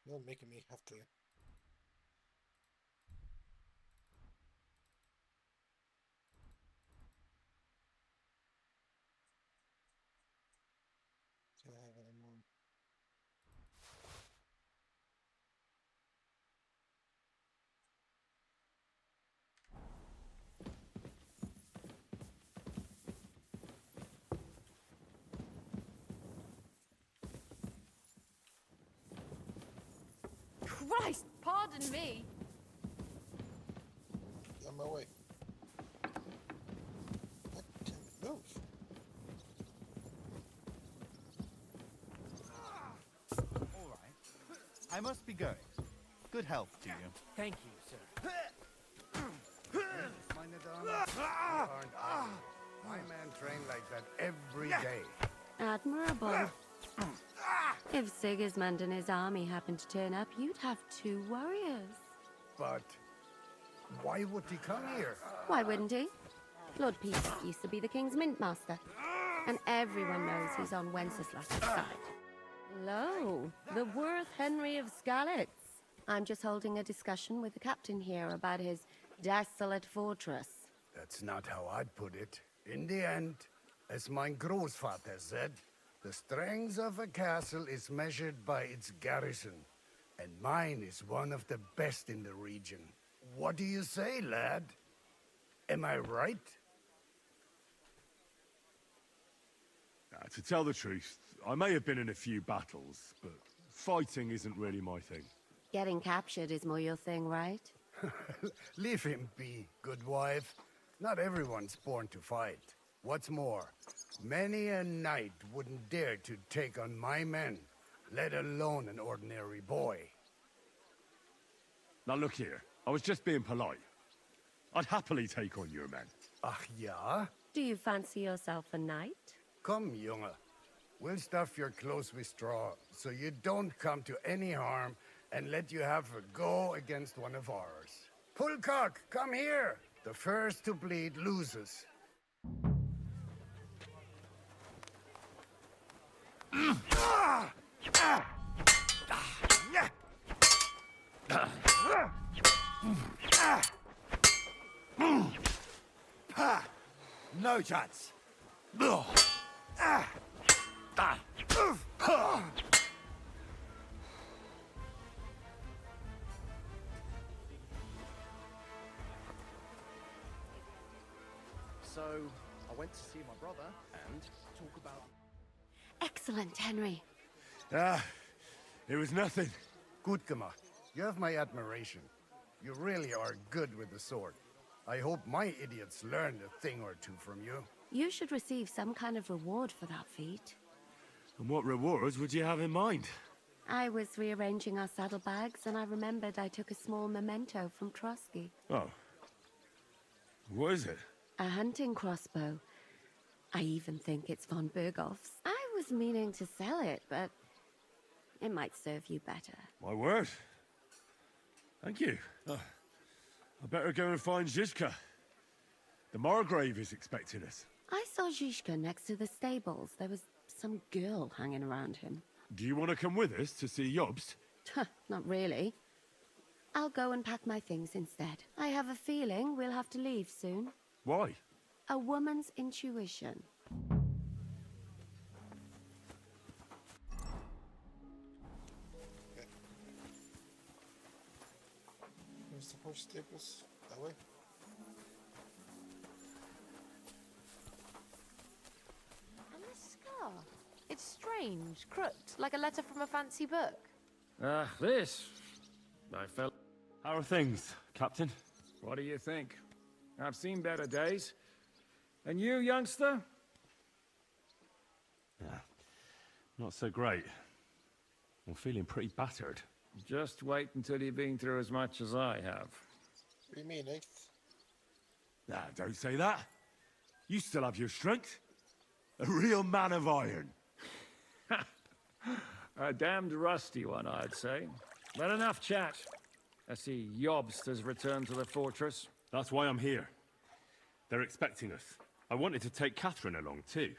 You're making me have to. Christ, pardon me. Get on my way. God damn it, move. All right. I must be going. Good health to you. Thank you, sir. My men train like that every day. Admirable. If Sigismund and his army happened to turn up, you'd have 2 warriors. But why would he come here? Why wouldn't he? Lord Peter used to be the king's mint master, and everyone knows he's on Wenceslas's side. Lo, the worth Henry of Skalitz. I'm just holding a discussion with the captain here about his desolate fortress. That's not how I'd put it. In the end, as my großvater said, the strength of a castle is measured by its garrison, and mine is one of the best in the region. What do you say, lad? Am I right? To tell the truth, I may have been in a few battles, but fighting isn't really my thing. Getting captured is more your thing, right? Leave him be, good wife. Not everyone's born to fight. What's more, Many a knight wouldn't dare to take on my men, let alone an ordinary boy. Now look here, I was just being polite. I'd happily take on your men. Ach ja? Do you fancy yourself a knight? Come, Junge. We'll stuff your clothes with straw, so you don't come to any harm, and let you have a go against one of ours. Pullcock, come here! The first to bleed loses. No chance. So, I went to see my brother and talk about... Excellent, Henry. It was nothing. Gut gemacht. You have my admiration. You really are good with the sword. I hope my idiots learned a thing or two from you. You should receive some kind of reward for that feat. And what rewards would you have in mind? I was rearranging our saddlebags, and I remembered I took a small memento from Trotsky. Oh. What is it? A hunting crossbow. I even think it's von Berghoff's. I was meaning to sell it, but it might serve you better. My word. Thank you. I better go and find Zizka. The Margrave is expecting us. I saw Zizka next to the stables. There was some girl hanging around him. Do you want to come with us to see Jobst? Not really. I'll go and pack my things instead. I have a feeling we'll have to leave soon. Why? A woman's intuition. Where's the horse stables? That way? And the scar. It's strange, crooked, like a letter from a fancy book. This. I felt... How are things, Captain? What do you think? I've seen better days. And you, youngster? Yeah, not so great. I'm feeling pretty battered. Just wait until you've been through as much as I have. What do you mean, eighth? Don't say that. You still have your strength. A real man of iron. A damned rusty one, I'd say. But enough chat. I see Jobst has returned to the fortress. That's why I'm here. They're expecting us. I wanted to take Catherine along too,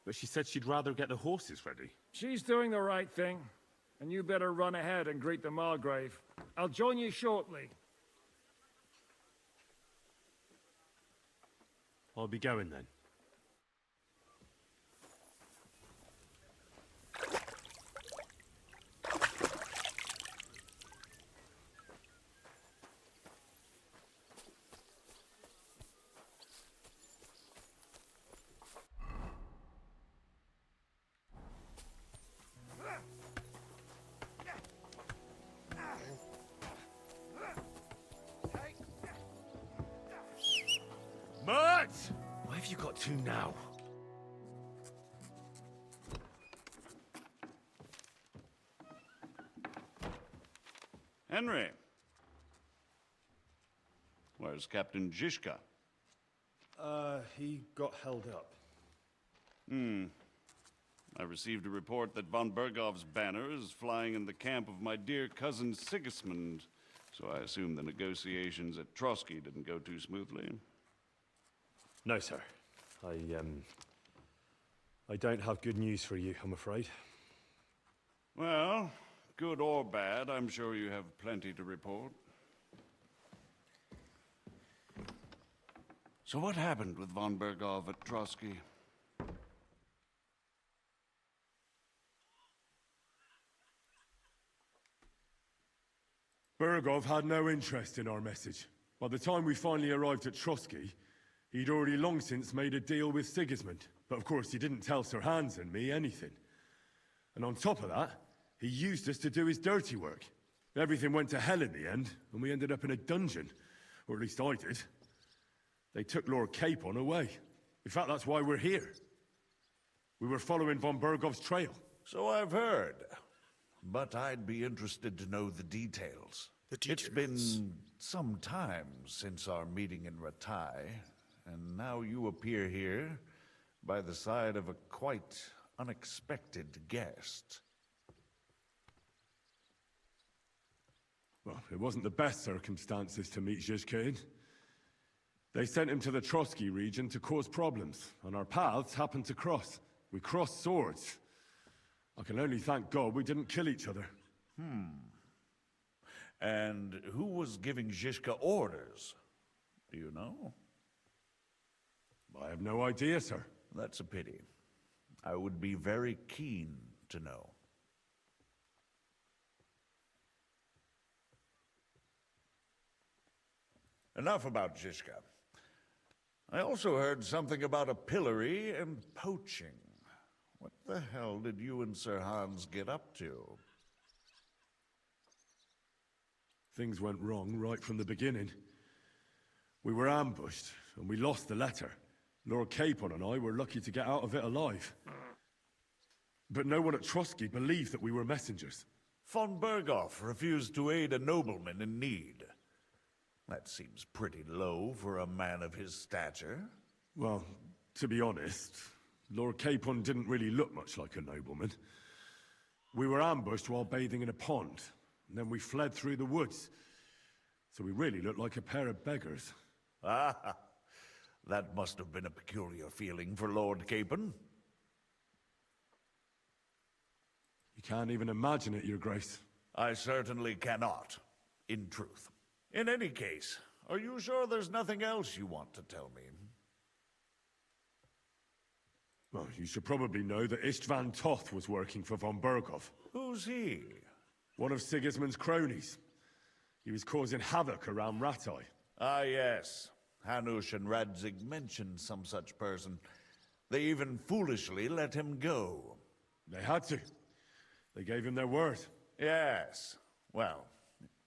but she said she'd rather get the horses ready. She's doing the right thing, and you better run ahead and greet the Margrave. I'll join you shortly. I'll be going then. Mert! Why have you got to now? Henry. Where's Captain Zizka? He got held up. I received a report that von Bergov's banner is flying in the camp of my dear cousin Sigismund, so I assume the negotiations at Trotsky didn't go too smoothly. No, sir. I don't have good news for you, I'm afraid. Well, good or bad, I'm sure you have plenty to report. So what happened with von Bergov at Trotsky? Bergov had no interest in our message. By the time we finally arrived at Trotsky, he'd already long since made a deal with Sigismund. But of course, he didn't tell Sir Hans and me anything. And on top of that, he used us to do his dirty work. Everything went to hell in the end, and we ended up in a dungeon. Or at least I did. They took Lord Capon away. In fact, that's why we're here. We were following von Bergov's trail. So I've heard. But I'd be interested to know the details. It's been some time since our meeting in Ratai, and now you appear here by the side of a quite unexpected guest. Well, it wasn't the best circumstances to meet Zhizka in. They sent him to the Trotsky region to cause problems, and our paths happened to cross. We crossed swords. I can only thank God we didn't kill each other. And who was giving Zhizka orders? Do you know? I have no idea, sir. That's a pity. I would be very keen to know. Enough about Zhizka. I also heard something about a pillory and poaching. What the hell did you and Sir Hans get up to? Things went wrong right from the beginning. We were ambushed, and we lost the letter. Lord Capon and I were lucky to get out of it alive. But no one at Trotsky believed that we were messengers. Von Berghoff refused to aid a nobleman in need. That seems pretty low for a man of his stature. Well, to be honest, Lord Capon didn't really look much like a nobleman. We were ambushed while bathing in a pond, and then we fled through the woods. So we really looked like a pair of beggars. Ah, that must have been a peculiar feeling for Lord Capon. You can't even imagine it, Your Grace. I certainly cannot, in truth. In any case, are you sure there's nothing else you want to tell me? Well, you should probably know that Istvan Toth was working for von Berghoff. Who's he? One of Sigismund's cronies. He was causing havoc around Ratai. Ah, yes. Hanush and Radzig mentioned some such person. They even foolishly let him go. They had to. They gave him their word. Yes. Well,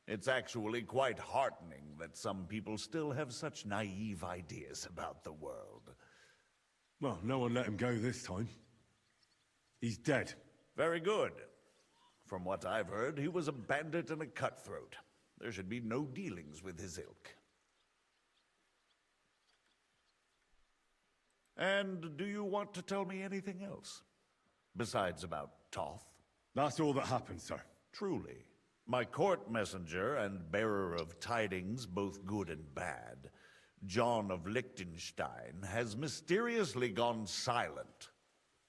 it's actually quite heartening that some people still have such naive ideas about the world. Well, no one let him go this time. He's dead. Very good. From what I've heard, he was a bandit and a cutthroat. There should be no dealings with his ilk. And do you want to tell me anything else? Besides about Toth? That's all that happened, sir. Truly. My court messenger and bearer of tidings, both good and bad, John of Liechtenstein, has mysteriously gone silent.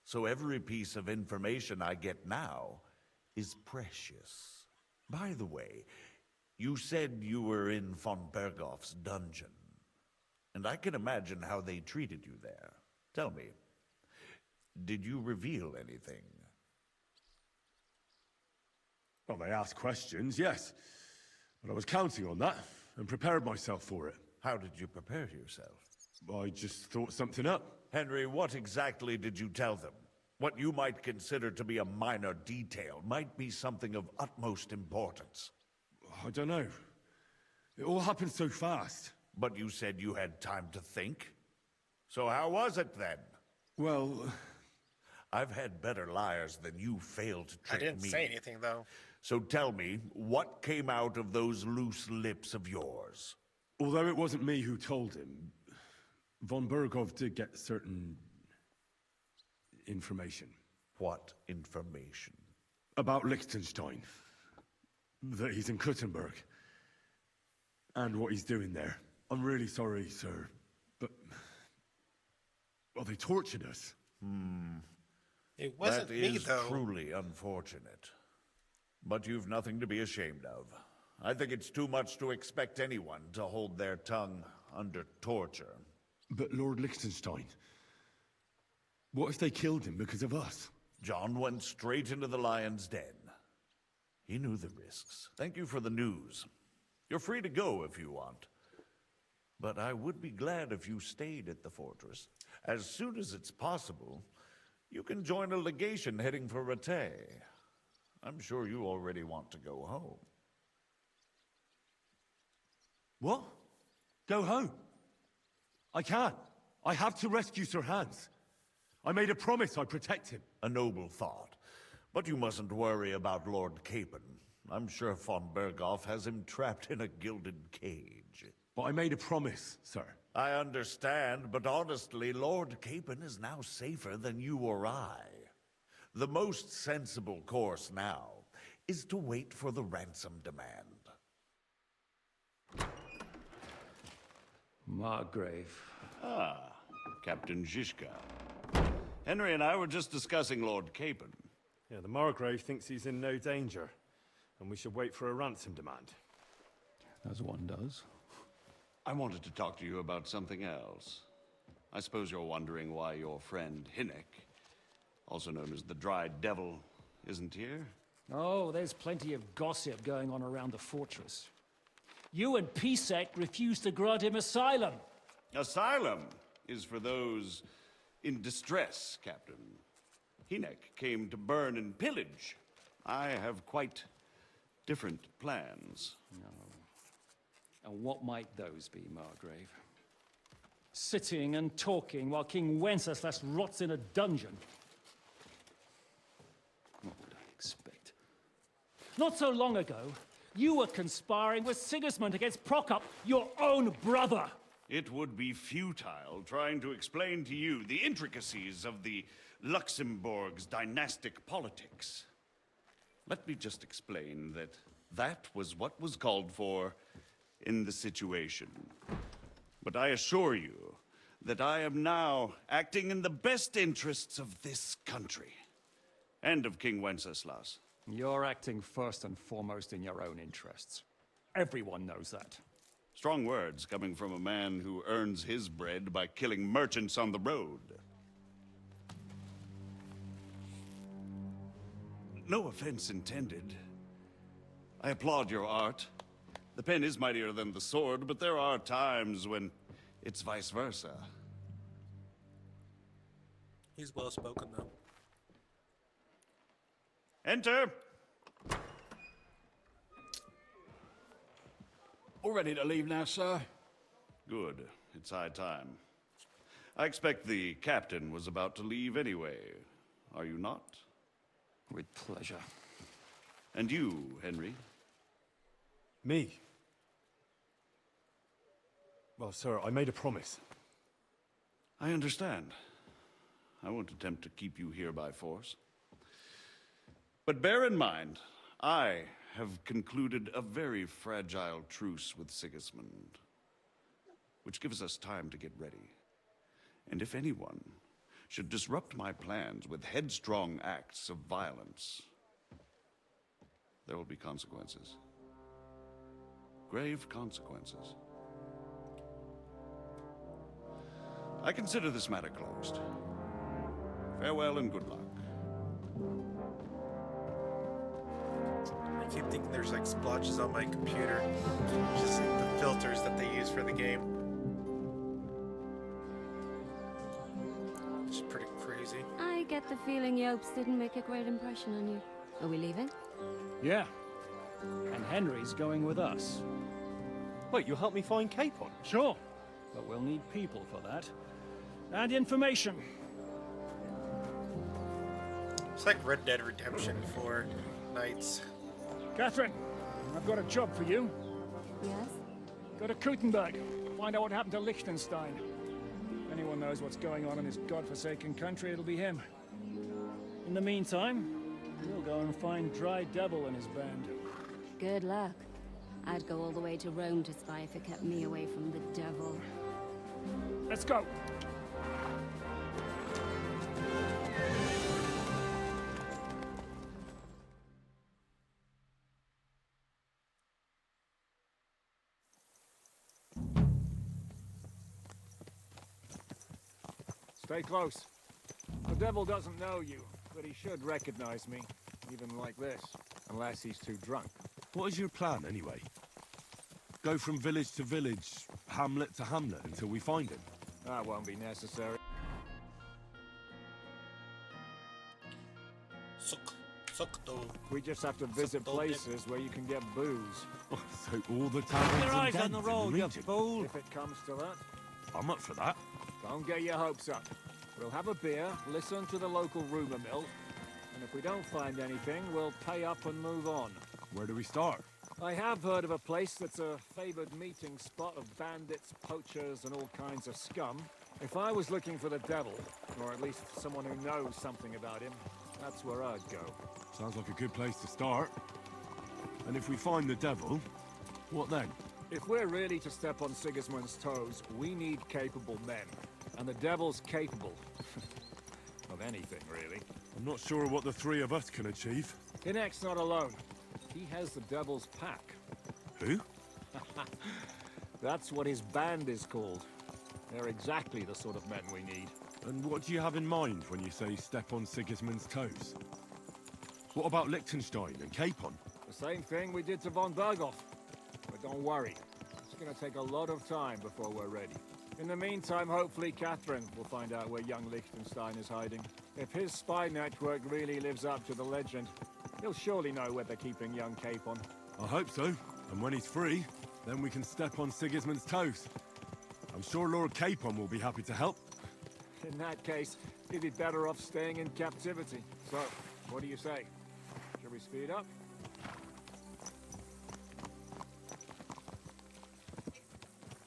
So every piece of information I get now is precious. By the way, you said you were in von Berghoff's dungeon. And I can imagine how they treated you there. Tell me, did you reveal anything? Well, they asked questions, yes. But I was counting on that, and prepared myself for it. How did you prepare yourself? I just thought something up. Henry, what exactly did you tell them? What you might consider to be a minor detail might be something of utmost importance. I don't know. It all happened so fast. But you said you had time to think. So how was it then? Well, I've had better liars than you failed to trick me. I didn't say anything, though. So tell me, what came out of those loose lips of yours? Although it wasn't me who told him, von Berghoff did get certain information. What information? About Liechtenstein. That he's in Kuttenberg. And what he's doing there. I'm really sorry, sir, but... well, they tortured us. It wasn't that me, is though. Truly unfortunate. But you've nothing to be ashamed of. I think it's too much to expect anyone to hold their tongue under torture. But Lord Liechtenstein... what if they killed him because of us? John went straight into the lion's den. He knew the risks. Thank you for the news. You're free to go if you want. But I would be glad if you stayed at the fortress. As soon as it's possible, you can join a legation heading for Rattay. I'm sure you already want to go home. What? Go home? I can't. I have to rescue Sir Hans. I made a promise I'd protect him. A noble thought. But you mustn't worry about Lord Capon. I'm sure von Berghoff has him trapped in a gilded cage. But I made a promise, sir. I understand, but honestly, Lord Capon is now safer than you or I. The most sensible course now is to wait for the ransom demand. Margrave. Ah, Captain Zizka. Henry and I were just discussing Lord Capon. Yeah, the Margrave thinks he's in no danger, and we should wait for a ransom demand. As one does. I wanted to talk to you about something else. I suppose you're wondering why your friend Hinnek, also known as the Dried Devil, isn't here? Oh, there's plenty of gossip going on around the fortress. You and Pisek refused to grant him asylum. Asylum is for those in distress, Captain. Hinnek came to burn and pillage. I have quite different plans. No. And what might those be, Margrave? Sitting and talking while King Wenceslas rots in a dungeon. What would I expect? Not so long ago, you were conspiring with Sigismund against Prokop, your own brother. It would be futile trying to explain to you the intricacies of the Luxembourg's dynastic politics. Let me just explain that that was what was called for in the situation. But I assure you that I am now acting in the best interests of this country and of King Wenceslas. You're acting first and foremost in your own interests. Everyone knows that. Strong words coming from a man who earns his bread by killing merchants on the road. No offense intended. I applaud your art. The pen is mightier than the sword, but there are times when it's vice versa. He's well spoken, though. Enter! All ready to leave now, sir? Good. It's high time. I expect the captain was about to leave anyway. Are you not? With pleasure. And you, Henry? Me? Well, sir, I made a promise. I understand. I won't attempt to keep you here by force. But bear in mind, I have concluded a very fragile truce with Sigismund, which gives us time to get ready. And if anyone should disrupt my plans with headstrong acts of violence, there will be consequences. Grave consequences. I consider this matter closed. Farewell and good luck. I keep thinking there's like splotches on my computer. Just like the filters that they use for the game. It's pretty crazy. I get the feeling Yopes didn't make a great impression on you. Are we leaving? Yeah. And Henry's going with us. Wait, you'll help me find Capon? Sure. But we'll need people for that. And information. It's like Red Dead Redemption for knights. Catherine, I've got a job for you. Yes? Go to Kuttenberg. Find out what happened to Liechtenstein. If anyone knows what's going on in this godforsaken country, it'll be him. In the meantime, we'll go and find Dry Devil and his band. Good luck. I'd go all the way to Rome to spy if it kept me away from the devil. Let's go. Stay close. The devil doesn't know you, but he should recognize me, even like this, unless he's too drunk. What is your plan, anyway? Go from village to village, hamlet to hamlet, until we find him? That won't be necessary. We just have to visit places where you can get booze. Oh, so all the taverns Your and eyes on dens the in road, you region? fool! If it comes to that. I'm up for that. Don't get your hopes up. We'll have a beer, listen to the local rumor mill, and if we don't find anything, we'll pay up and move on. Where do we start? I have heard of a place that's a favored meeting spot of bandits, poachers, and all kinds of scum. If I was looking for the devil, or at least someone who knows something about him, that's where I'd go. Sounds like a good place to start. And if we find the devil, what then? If we're really to step on Sigismund's toes, we need capable men. And the devil's capable. of anything, really. I'm not sure what the three of us can achieve. Hinek's not alone. He has the devil's pack. Who? That's what his band is called. They're exactly the sort of men we need. And what do you have in mind when you say step on Sigismund's toes? What about Liechtenstein and Capon? The same thing we did to von Berghoff. But don't worry, it's gonna take a lot of time before we're ready. In the meantime, hopefully Catherine will find out where young Liechtenstein is hiding. If his spy network really lives up to the legend, he'll surely know where they're keeping young Capon. I hope so. And when he's free, then we can step on Sigismund's toes. I'm sure Lord Capon will be happy to help. In that case, he'd be better off staying in captivity. So, what do you say? Shall we speed up?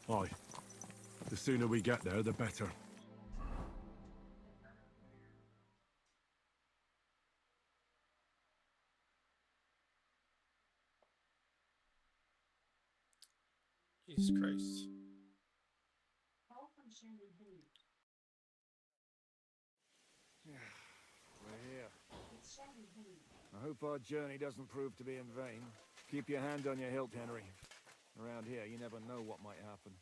Aye. The sooner we get there, the better. Jesus Christ. We're here. I hope our journey doesn't prove to be in vain. Keep your hand on your hilt, Henry. Around here, you never know what might happen.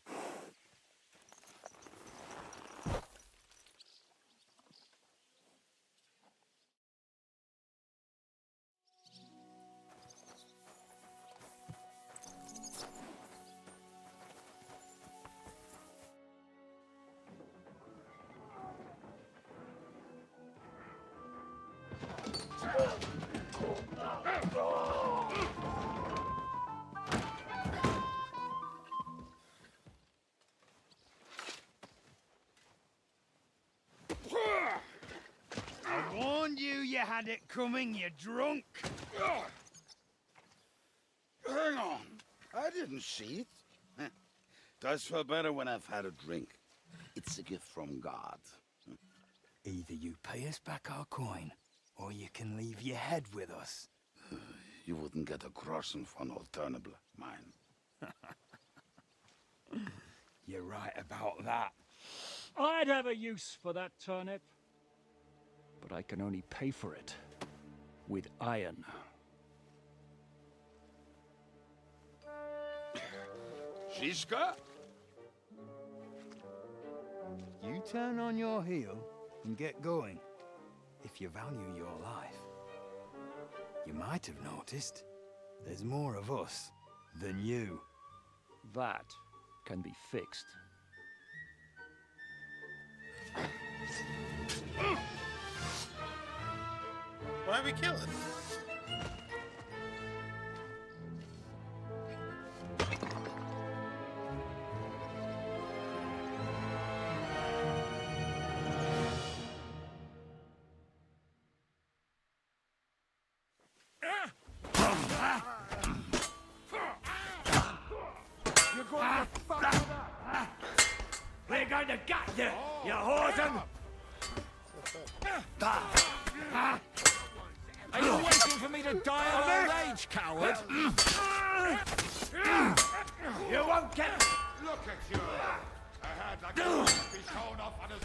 I warned you had it coming, you drunk. Hang on. I didn't see it. Does feel better when I've had a drink. It's a gift from God. Either you pay us back our coin, or you can leave your head with us. You wouldn't get a groschen for an alternative, mine. You're right about that. I'd have a use for that turnip. But I can only pay for it with iron. Shiska? You turn on your heel and get going. If you value your life. You might have noticed there's more of us than you. That can be fixed. Why are we killing? You're going to fuck with that. We're going to get you, you whoreson! Are you waiting for me to die of old age, coward? You won't get... Look at you! A head like a be shown off on his...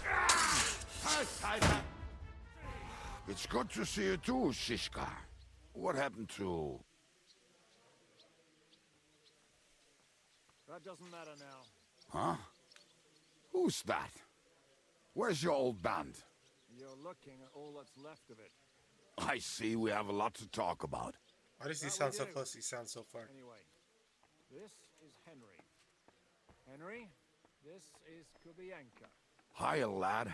It's good to see you too, Shishka. What happened to... That doesn't matter now. Huh? Who's that? Where's your old band? You're looking at all that's left of it. I see we have a lot to talk about. Why does he sound so close? He sounds so far. Anyway, this is Henry. Henry, this is Kubienka. Hiya, lad.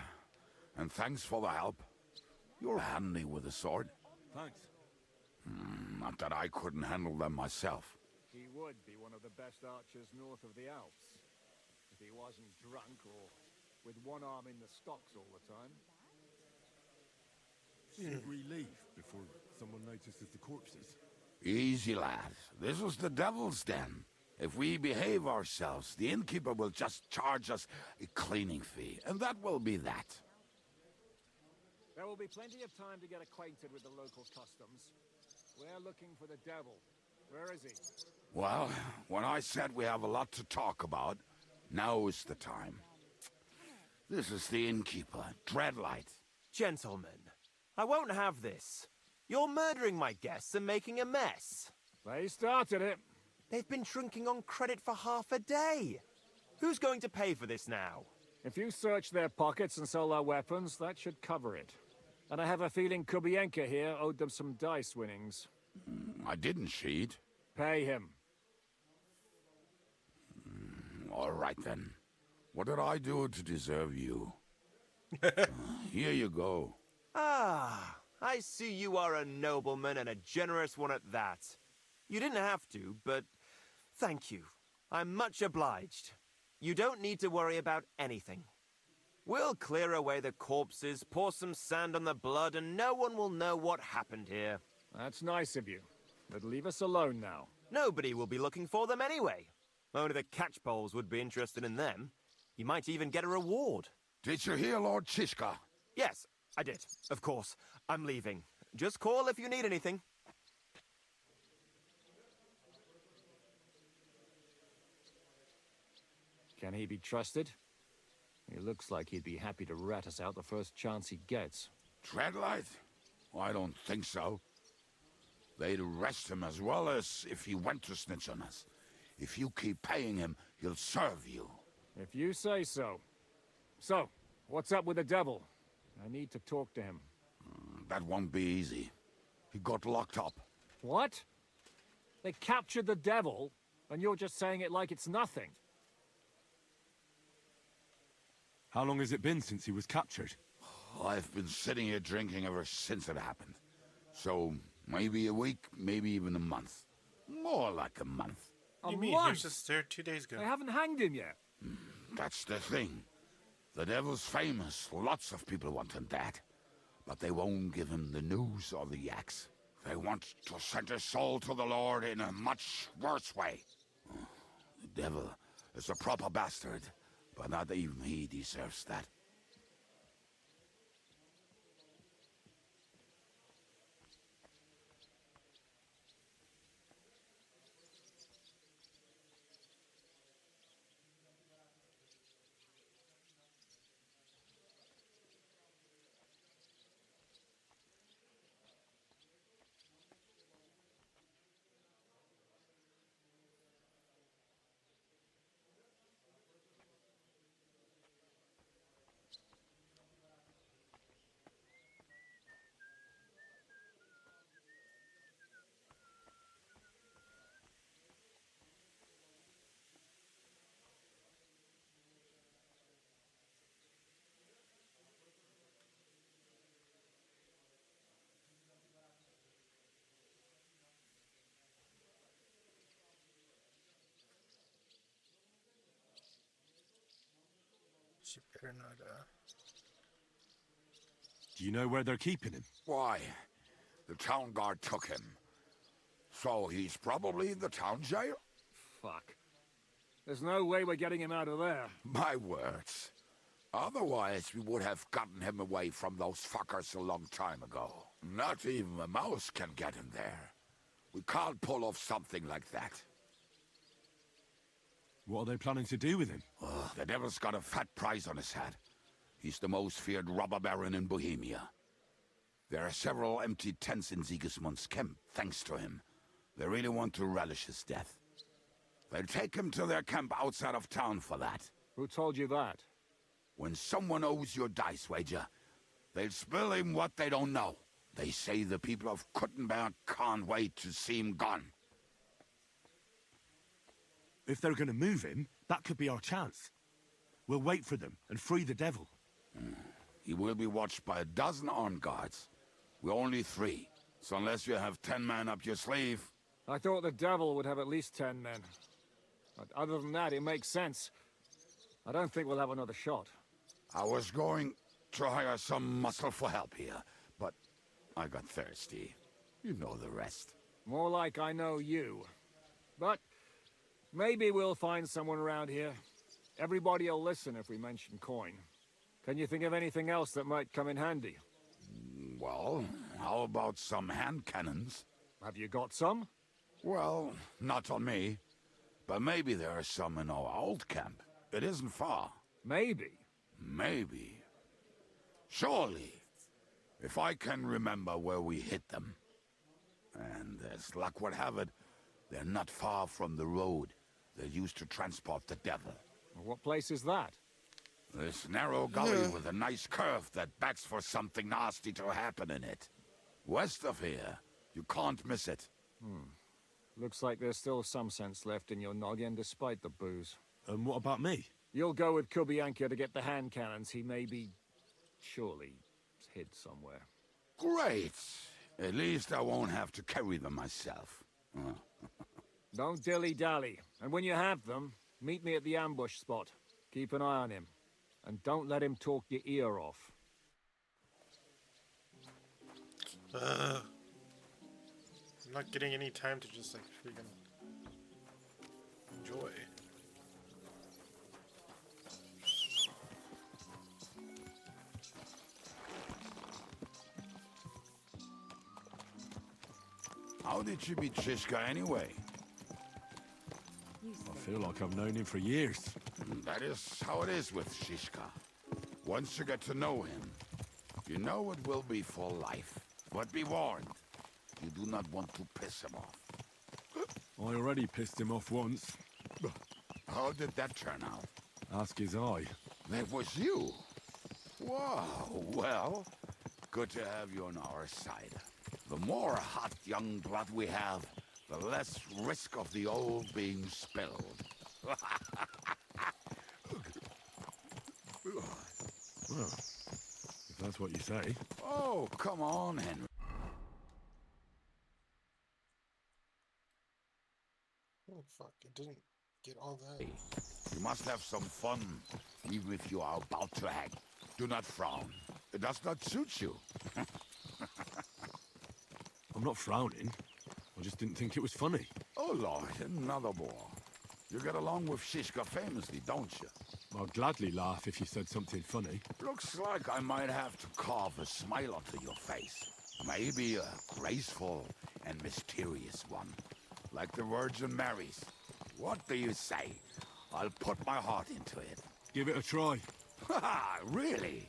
And thanks for the help. You're handy with a sword. Thanks. Not that I couldn't handle them myself. He would be one of the best archers north of the Alps. If he wasn't drunk or with one arm in the stocks all the time. Should we leave before someone notices the corpses? Easy, lad. This was the devil's den. If we behave ourselves, the innkeeper will just charge us a cleaning fee, and that will be that. There will be plenty of time to get acquainted with the local customs. We're looking for the devil. Where is he? Well, when I said we have a lot to talk about, now is the time. This is the innkeeper, Dreadlight. Gentlemen, I won't have this. You're murdering my guests and making a mess. They started it. They've been drinking on credit for half a day. Who's going to pay for this now? If you search their pockets and sell their weapons, that should cover it. And I have a feeling Kubienka here owed them some dice winnings. I didn't cheat. Pay him. All right, then. What did I do to deserve you? Here you go. Ah, I see you are a nobleman and a generous one at that. You didn't have to, but thank you. I'm much obliged. You don't need to worry about anything. We'll clear away the corpses, pour some sand on the blood, and no one will know what happened here. That's nice of you. But leave us alone now. Nobody will be looking for them anyway. Only the catchpoles would be interested in them. You might even get a reward. Did you hear Lord Chishka? Yes, I did. Of course. I'm leaving. Just call if you need anything. Can he be trusted? He looks like he'd be happy to rat us out the first chance he gets. Dreadlight? I don't think so. They'd arrest him as well as if he went to snitch on us. If you keep paying him, he'll serve you. If you say so. So, what's up with the devil? I need to talk to him. That won't be easy. He got locked up. What? They captured the devil, and you're just saying it like it's nothing. How long has it been since he was captured? I've been sitting here drinking ever since it happened. So, maybe a week, maybe even a month. More like a month. You mean he was just there 2 days ago? They haven't hanged him yet. That's the thing. The devil's famous. Lots of people want him dead. But they won't give him the news or the axe. They want to send his soul to the Lord in a much worse way. The devil is a proper bastard, but not even he deserves that. She better not, Do you know where they're keeping him? Why? The town guard took him. So he's probably in the town jail? Fuck. There's no way we're getting him out of there. My words. Otherwise, we would have gotten him away from those fuckers a long time ago. Not even a mouse can get him there. We can't pull off something like that. What are they planning to do with him? The devil's got a fat price on his head. He's the most feared robber baron in Bohemia. There are several empty tents in Sigismund's camp, thanks to him. They really want to relish his death. They'll take him to their camp outside of town for that. Who told you that? When someone owes your dice wager, they'll spill him what they don't know. They say the people of Kuttenberg can't wait to see him gone. If they're going to move him, that could be our chance. We'll wait for them and free the devil. He will be watched by a dozen armed guards. We're only 3, so unless you have 10 men up your sleeve... I thought the devil would have at least 10 men. But other than that, it makes sense. I don't think we'll have another shot. I was going to hire some muscle for help here, but I got thirsty. You know the rest. More like I know you. But maybe we'll find someone around here. Everybody will listen if we mention coin. Can you think of anything else that might come in handy? Well, how about some hand cannons? Have you got some? Well, not on me. But maybe there are some in our old camp. It isn't far. Maybe? Maybe. Surely. If I can remember where we hit them. And as luck would have it, they're not far from the road they used to transport the devil. What place is that? This narrow gully with a nice curve that backs for something nasty to happen in it. West of here. You can't miss it. Looks like there's still some sense left in your noggin despite the booze. And what about me? You'll go with Kubianka to get the hand cannons he may be... surely hid somewhere. Great! At least I won't have to carry them myself. Don't dilly-dally. And when you have them, meet me at the ambush spot. Keep an eye on him. And don't let him talk your ear off. I'm not getting any time to just, like, freaking enjoy. How did you meet Shishka anyway? I feel like I've known him for years. That is how it is with Shishka. Once you get to know him, you know it will be for life. But be warned, you do not want to piss him off. I already pissed him off once. How did that turn out? Ask his eye. That was you? Wow, well, good to have you on our side. The more hot young blood we have, the less risk of the old being spilled. Well, if that's what you say. Oh, come on, Henry. Oh, fuck, it didn't get all that. You must have some fun, even if you are about to hang. Do not frown. It does not suit you. I'm not frowning. I just didn't think it was funny. Oh, Lord, another bore. You get along with Shishka famously, don't you? I'd gladly laugh if you said something funny. Looks like I might have to carve a smile onto your face. Maybe a graceful and mysterious one. Like the Virgin Mary's. What do you say? I'll put my heart into it. Give it a try. Ha! Really?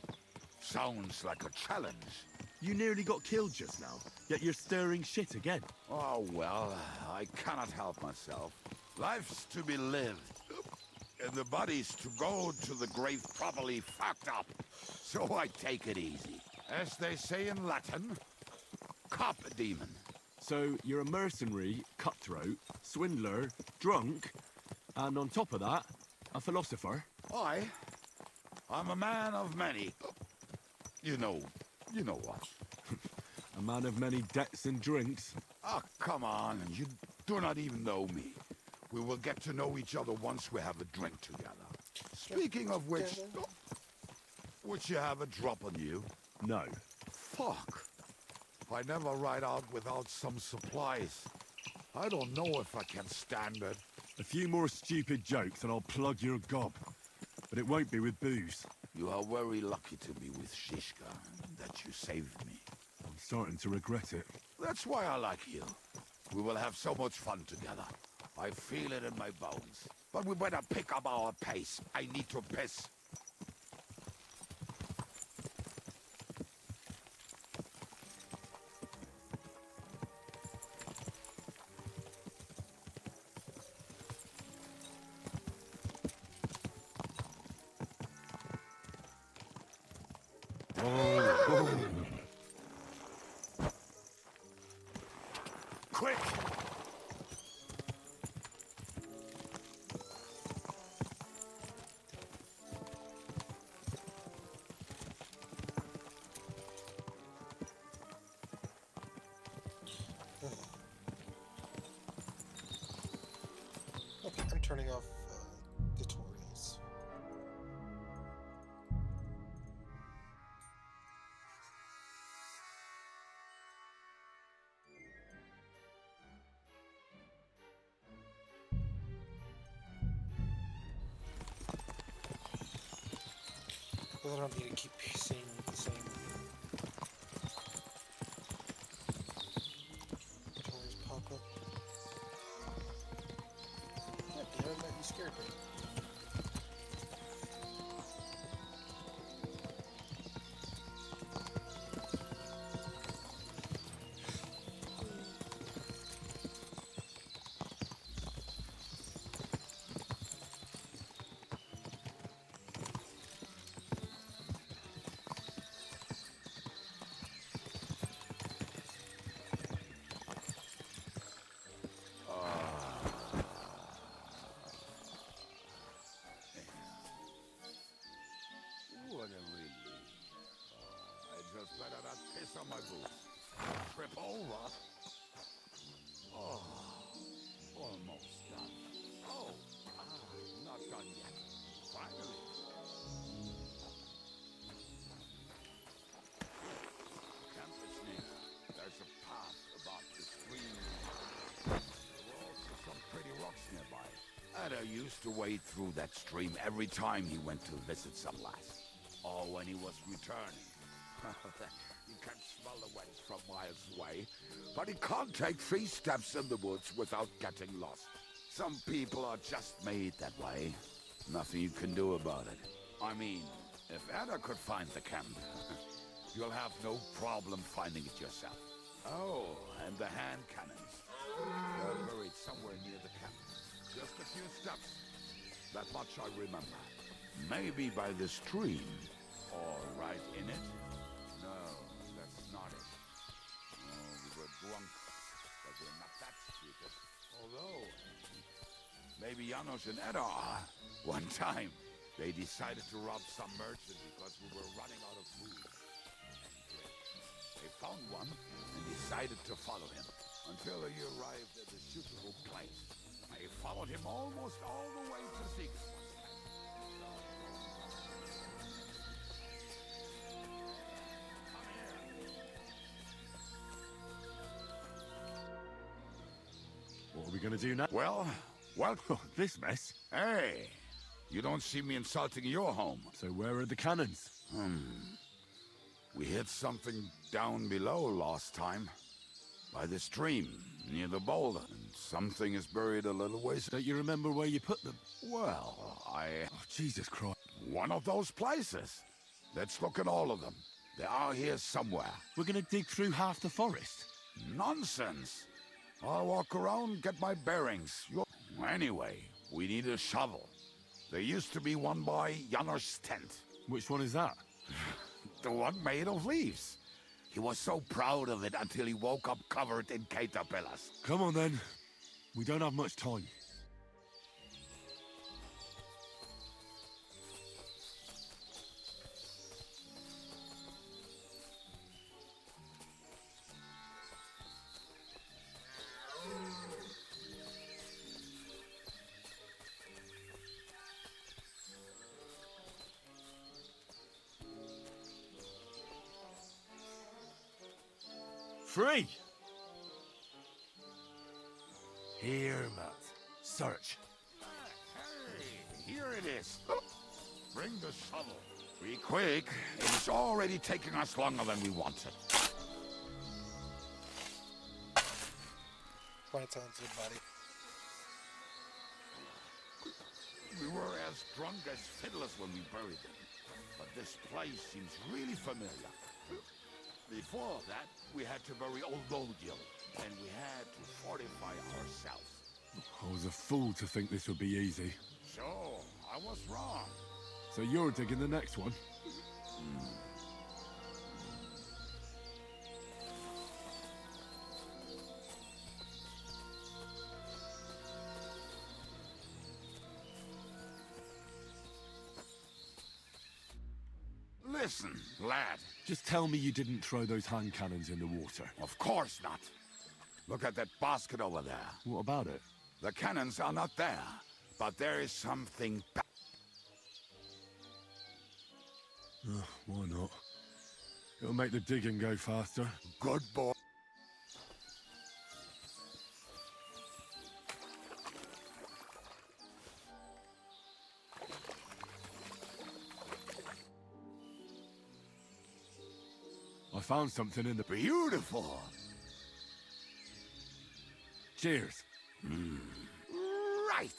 Sounds like a challenge. You nearly got killed just now, yet you're stirring shit again. Oh, well, I cannot help myself. Life's to be lived. And the body's to go to the grave properly fucked up. So I take it easy. As they say in Latin, cop a demon. So you're a mercenary, cutthroat, swindler, drunk, and on top of that, a philosopher? I'm a man of many. You know what? A man of many debts and drinks. Oh, come on, you do not even know me. We will get to know each other once we have a drink together. Speaking of which, would you have a drop on you? No. Fuck. I never ride out without some supplies. I don't know if I can stand it. A few more stupid jokes and I'll plug your gob. But it won't be with booze. You are very lucky to be with Shishka, that you saved me. I'm starting to regret it. That's why I like you. We will have so much fun together. I feel it in my bones. But we better pick up our pace. I need to piss. Quick! Okay, I'm turning off tutorials. But I don't need to keep seeing the same toys pop up. God damn it, you scared me. What a relief. I just better not piss on my boots. Trip over. Oh, almost done. Oh, not done yet. Finally. Camp is near. There's a path about the stream. There were also some pretty rocks nearby. Ada used to wade through that stream every time he went to visit some lass. Or when he was returning. You can smell the wench from miles away, but he can't take 3 steps in the woods without getting lost. Some people are just made that way. Nothing you can do about it. I mean, if Ada could find the camp, you'll have no problem finding it yourself. Oh, and the hand cannons. They're buried somewhere near the camp. Just a few steps. That much I remember. Maybe by the stream. Or right in it? No, that's not it. Oh, we were drunk, but we're not that stupid. Although, maybe Janos and Edda are. One time, they decided to rob some merchant because we were running out of food and drink. They found one and decided to follow him until he arrived at a suitable place. They followed him almost all the way to Sigismund's camp. What are we gonna do now? Well, this mess. Hey, you don't see me insulting your home. So where are the cannons? We hit something down below last time. By the stream, near the boulder. And something is buried a little ways. Don't you remember where you put them? Well, Oh, Jesus Christ. One of those places. Let's look at all of them. They are here somewhere. We're gonna dig through half the forest. Nonsense. I'll walk around, get my bearings. Anyway, we need a shovel. There used to be one by Janos' tent. Which one is that? The one made of leaves. He was so proud of it until he woke up covered in caterpillars. Come on then. We don't have much time. Free! Here, Matt. Search. Hey, here it is. Bring the shovel. Be quick. It's already taking us longer than we wanted. Point onto the body. We were as drunk as fiddlers when we buried them. But this place seems really familiar. Before that, we had to bury old Lodil, and we had to fortify ourselves. I was a fool to think this would be easy. So, I was wrong. So you're digging the next one? Listen, lad. Just tell me you didn't throw those hand cannons in the water. Of course not. Look at that basket over there. What about it? The cannons are not there, but there is something... Why not? It'll make the digging go faster. Good boy. I found something in the... Beautiful. Cheers. Right.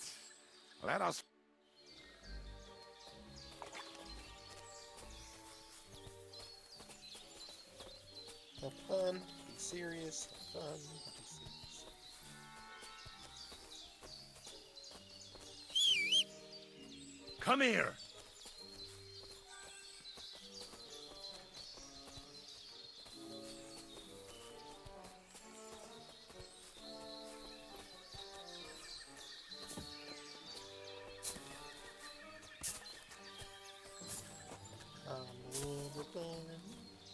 Let us... Have fun, be serious, have fun, be serious. Come here.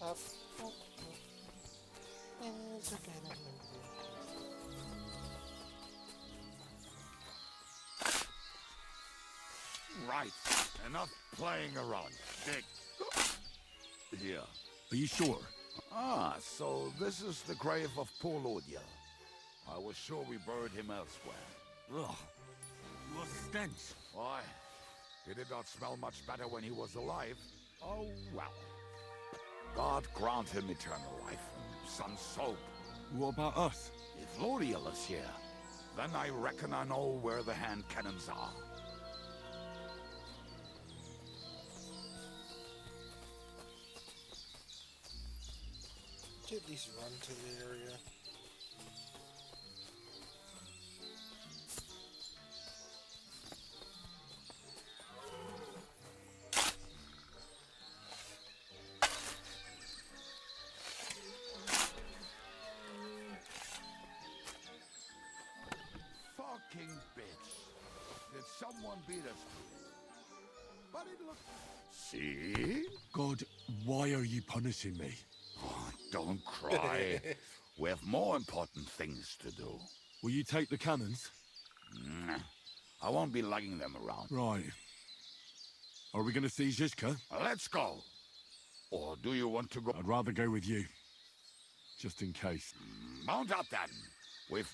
Up, up, it's okay, I remember Right. Enough playing around. Dick. Here. Are you sure? Ah, so this is the grave of poor Lord Yell. I was sure we buried him elsewhere. Ugh. What stench. Why? He did not smell much better when he was alive. Oh, well. God grant him eternal life and some soap. What about us? If Lord Yell is here, then I reckon I know where the hand cannons are. Did you at least run to the area? Fucking bitch. Did someone beat us to it? But it looked... See? God, why are you punishing me? Oh, don't cry. We have more important things to do. Will you take the cannons? Nah, I won't be lugging them around. Right. Are we going to see Zizka? Let's go. Or do you want to go? I'd rather go with you. Just in case. Mount up then. We've...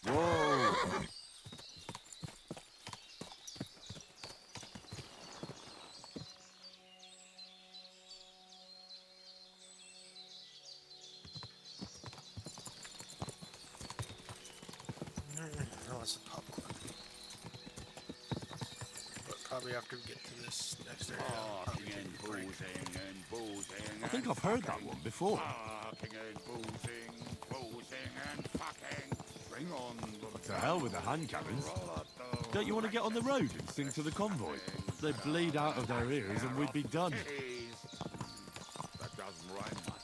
Whoa! No, it's a popcorn. But probably after we get to this next area. Fucking and boozing and boozing. I think I've heard that one before. Fucking and boozing and fucking. Bring on. To hell with the hand cannons. Don't you want to get on the road and sing to the convoy? They'd bleed out of their ears and we'd be done. That doesn't rhyme much.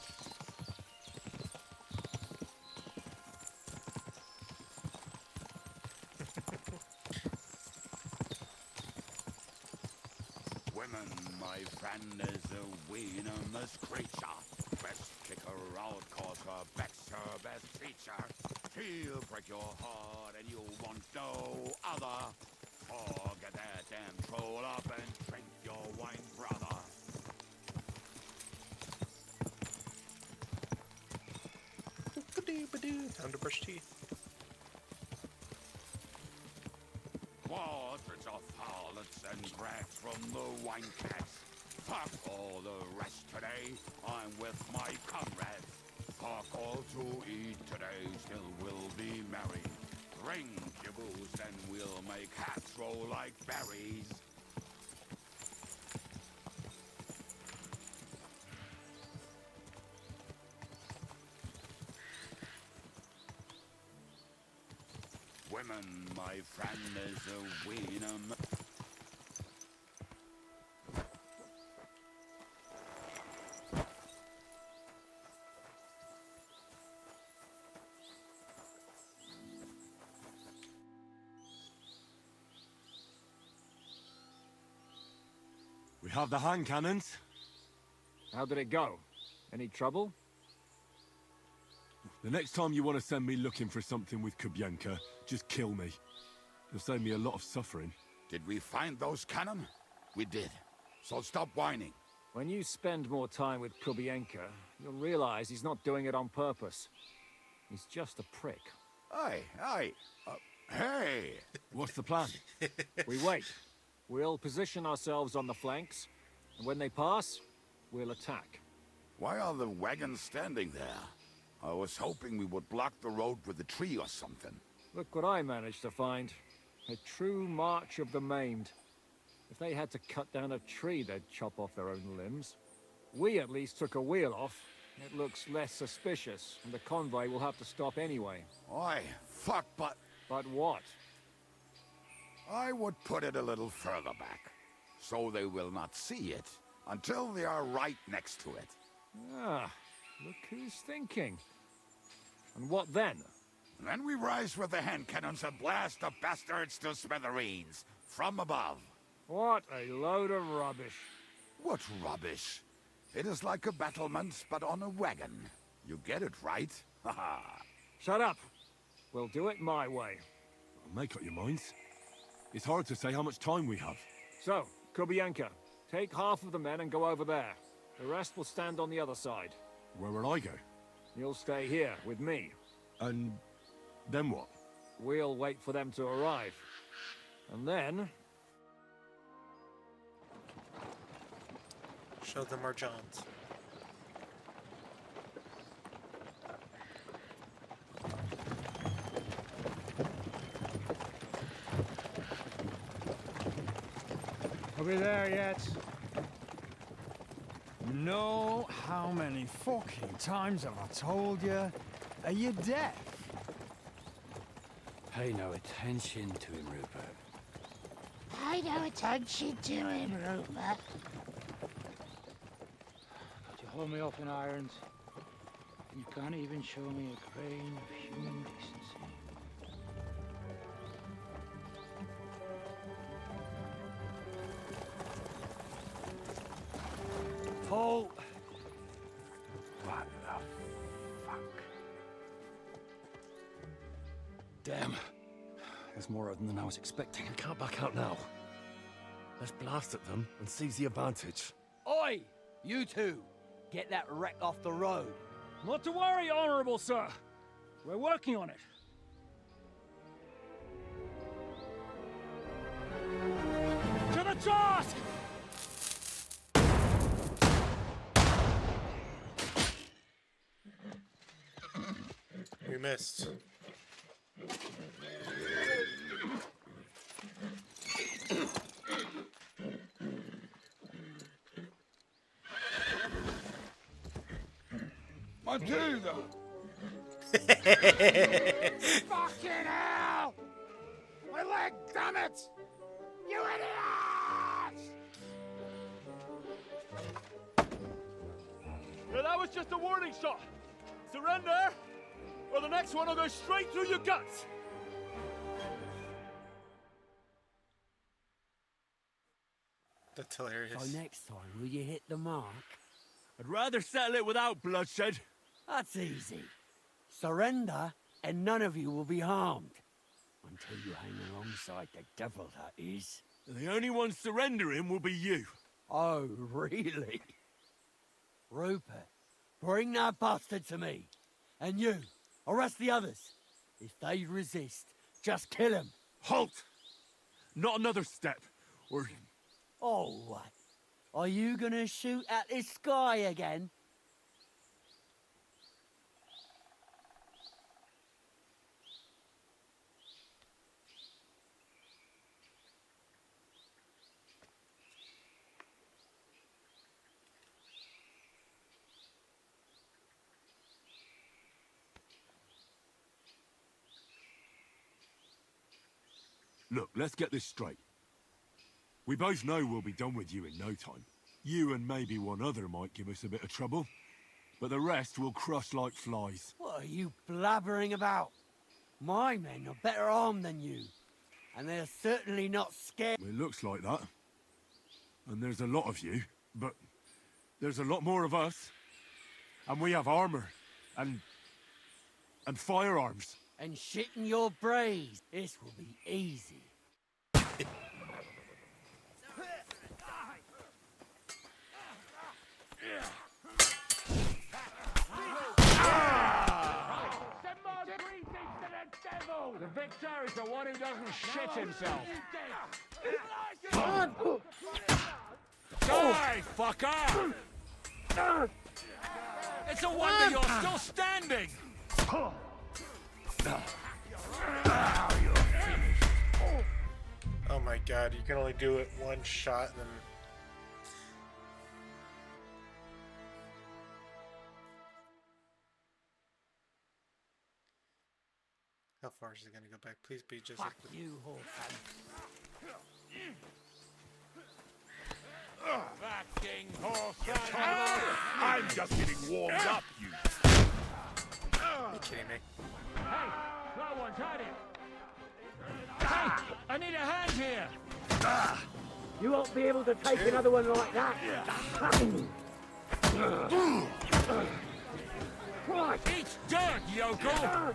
Women, my friend, is a venomous creature. Best kick her out, cause her back's her best feature. She'll break your heart and you want no other. Forget that and troll up and drink your wine, brother. Time to brush teeth. Quadrants of harlots and drags from the wine cats. Fuck all the rest today, I'm with my comrades. Fuck all to eat today, still we'll be merry. Drink your booze and we'll make hats roll like berries. Women, my friend, is a venom. We have the hand cannons. How did it go? Any trouble? The next time you want to send me looking for something with Kubienka, just kill me. It'll save me a lot of suffering. Did we find those cannon? We did. So stop whining. When you spend more time with Kubienka, you'll realize he's not doing it on purpose. He's just a prick. Aye. Hey! What's the plan? We wait. We'll position ourselves on the flanks, and when they pass, we'll attack. Why are the wagons standing there? I was hoping we would block the road with a tree or something. Look what I managed to find. A true march of the maimed. If they had to cut down a tree, they'd chop off their own limbs. We at least took a wheel off. It looks less suspicious, and the convoy will have to stop anyway. Oi, fuck, but... But what? I would put it a little further back, so they will not see it until they are right next to it. Ah, look who's thinking. And what then? Then we rise with the hand cannons and blast the bastards to smithereens, from above. What a load of rubbish. What rubbish? It is like a battlement, but on a wagon. You get it, right? Haha. Shut up. We'll do it my way. Make up your minds. It's hard to say how much time we have. So, Kubienka, take half of the men and go over there. The rest will stand on the other side. Where will I go? You'll stay here, with me. And then what? We'll wait for them to arrive. And then... Show them our Johns. Are we there yet? No, how many fucking times have I told you? Are you deaf? Pay no attention to him, Rupert. Pay no attention to him, Rupert. But you hold me up in irons, and you can't even show me a grain of human decency. Paul! What the fuck? Damn. There's more of them than I was expecting. We can't back out now. Let's blast at them and seize the advantage. Oi! You two! Get that wreck off the road. Not to worry, Honorable Sir. We're working on it. To the task! We missed. Matilda! Fucking hell! My leg, damn it! You idiots! Yeah, that was just a warning shot. Surrender, or the next one will go straight through your guts. That's hilarious. So next time, will you hit the mark? I'd rather settle it without bloodshed. That's easy. Surrender, and none of you will be harmed. Until you hang alongside the devil, that is. The only one surrendering will be you. Oh, really? Rupert, bring that bastard to me. And you, arrest the others. If they resist, just kill them. Halt! Not another step, or... Oh, what? Are you gonna shoot at this sky again? Look, let's get this straight. We both know we'll be done with you in no time. You and maybe one other might give us a bit of trouble, but the rest will crush like flies. What are you blabbering about? My men are better armed than you, and they're certainly not scared. It looks like that. And there's a lot of you, but there's a lot more of us. And we have armor, and firearms. And shitting your brains. This will be easy. The victor is the one who doesn't shit himself. Die, fucker! It's a wonder you're still standing! Oh my god, you can only do it one shot and then... How far is it gonna go back? Please be just... Fuck you, Horton. Fucking horse! I'm just getting warmed up, you. Are you kidding me? Hey, no one's hurt him. Hey, I need a hand here. You won't be able to take another one like that. Eat dirt, yokel!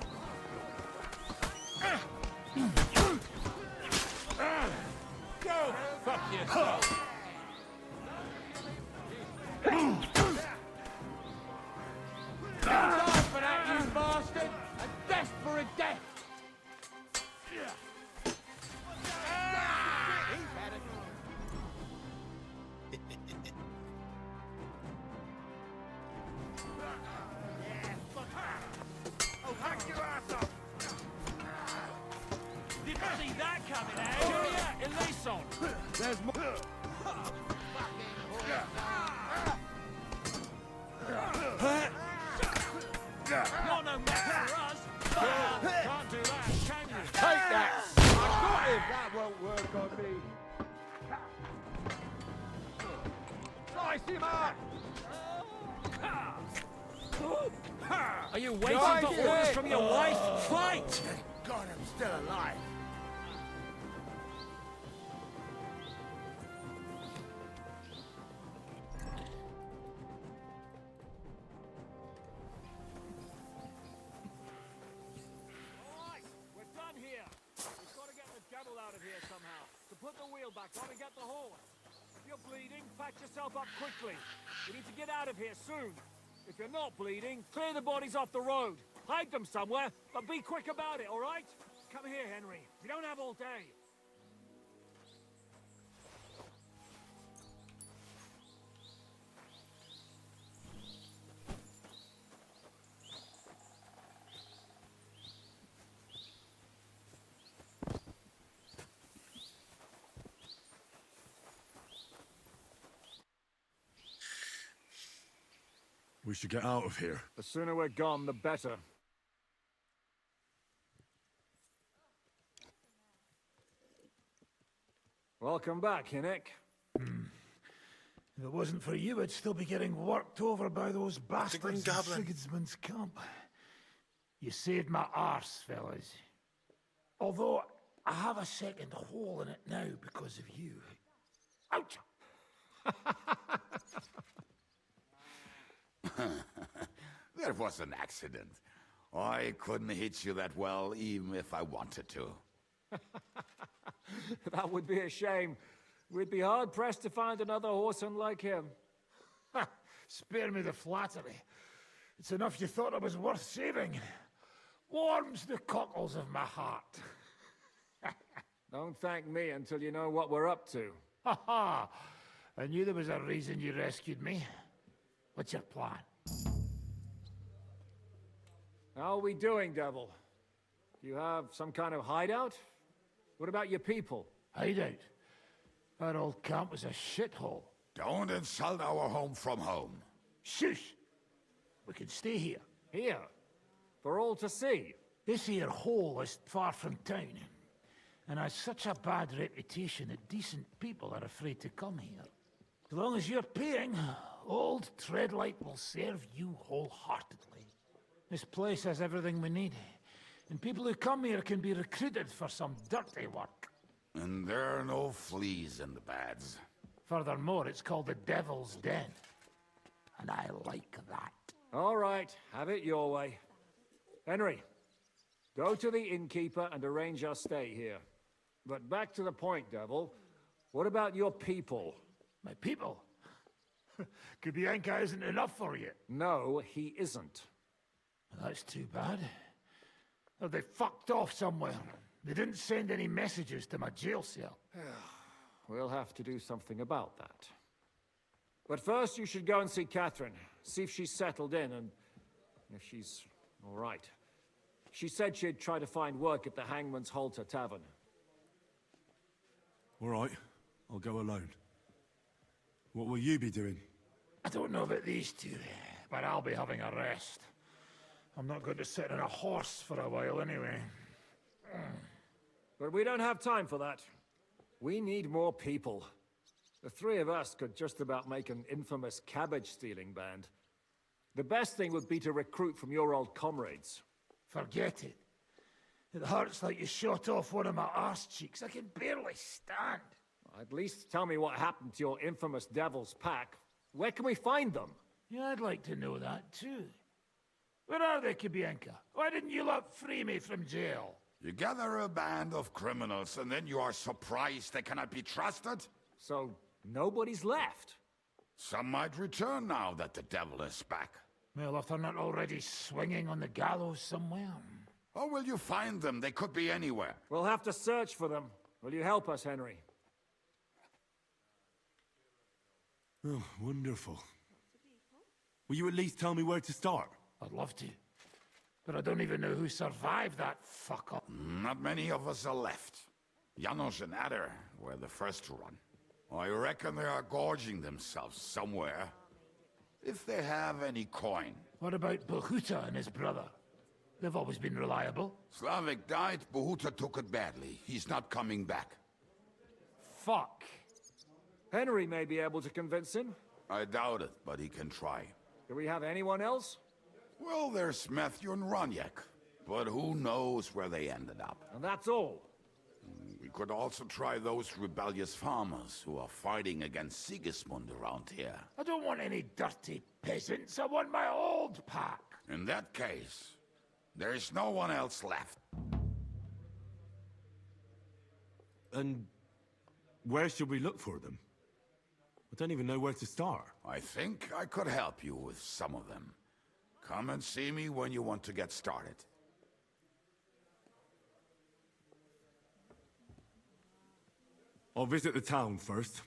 Go fuck yourself! Die for that, you bastard! A death for a death! Didn't see that coming, eh? Julia, Elison! There's more. You're no match for us. Can't do that, can you? Take that! I got him! That won't work on me. Slice him up! Are you waiting for orders from your wife? Fight! Thank God I'm still alive. We're done here. We've got to get the devil out of here somehow. To put the wheel back on and get the horse. If you're bleeding, patch yourself up quickly. We need to get out of here soon. If you're not bleeding, clear the bodies off the road. Hide them somewhere, but be quick about it, all right? Come here, Henry. We don't have all day. We should get out of here. The sooner we're gone, the better. Welcome back, Hinnick. If it wasn't for you, I'd still be getting worked over by those bastards in Goblin. Sigismund's camp. You saved my arse, fellas. Although, I have a second hole in it now because of you. Ouch! That was an accident. I couldn't hit you that well, even if I wanted to. That would be a shame. We'd be hard-pressed to find another horseman like him. Spare me the flattery. It's enough you thought I was worth saving. Warms the cockles of my heart. Don't thank me until you know what we're up to. Ha ha! I knew there was a reason you rescued me. What's your plan? How are we doing, Devil? Do you have some kind of hideout? What about your people? Hideout? Our old camp was a shithole. Don't insult our home from home. Shush! We can stay here. Here? For all to see? This here hole is far from town, and has such a bad reputation that decent people are afraid to come here. As long as you're paying, old Treadlight will serve you wholeheartedly. This place has everything we need, and people who come here can be recruited for some dirty work. And there are no fleas in the beds. Furthermore, it's called the Devil's Den, and I like that. All right, have it your way. Henry, go to the innkeeper and arrange our stay here. But back to the point, Devil. What about your people? My people? Kubienka isn't enough for you. No, he isn't. That's too bad. Or they fucked off somewhere. They didn't send any messages to my jail cell. We'll have to do something about that. But first, you should go and see Catherine. See if she's settled in and if she's all right. She said she'd try to find work at the Hangman's Halter Tavern. All right, I'll go alone. What will you be doing? I don't know about these two, but I'll be having a rest. I'm not going to sit on a horse for a while anyway. But we don't have time for that. We need more people. The three of us could just about make an infamous cabbage-stealing band. The best thing would be to recruit from your old comrades. Forget it. It hurts like you shot off one of my arse cheeks. I can barely stand. At least tell me what happened to your infamous Devil's Pack. Where can we find them? Yeah, I'd like to know that too. Where are they, Kibienka? Why didn't you lot free me from jail? You gather a band of criminals and then you are surprised they cannot be trusted? So, nobody's left? Some might return now that the devil is back. Well, if they're not already swinging on the gallows somewhere. How will you find them? They could be anywhere. We'll have to search for them. Will you help us, Henry? Oh, wonderful. Will you at least tell me where to start? I'd love to. But I don't even know who survived that fuck-up. Not many of us are left. Janos and Adder were the first to run. I reckon they are gorging themselves somewhere. If they have any coin. What about Bohuta and his brother? They've always been reliable. Slavik died, Bohuta took it badly. He's not coming back. Fuck. Henry may be able to convince him. I doubt it, but he can try. Do we have anyone else? Well, there's Matthew and Roniek, but who knows where they ended up. And that's all. We could also try those rebellious farmers who are fighting against Sigismund around here. I don't want any dirty peasants. I want my old pack. In that case, there is no one else left. And where should we look for them? I don't even know where to start. I think I could help you with some of them. Come and see me when you want to get started. I'll visit the town first.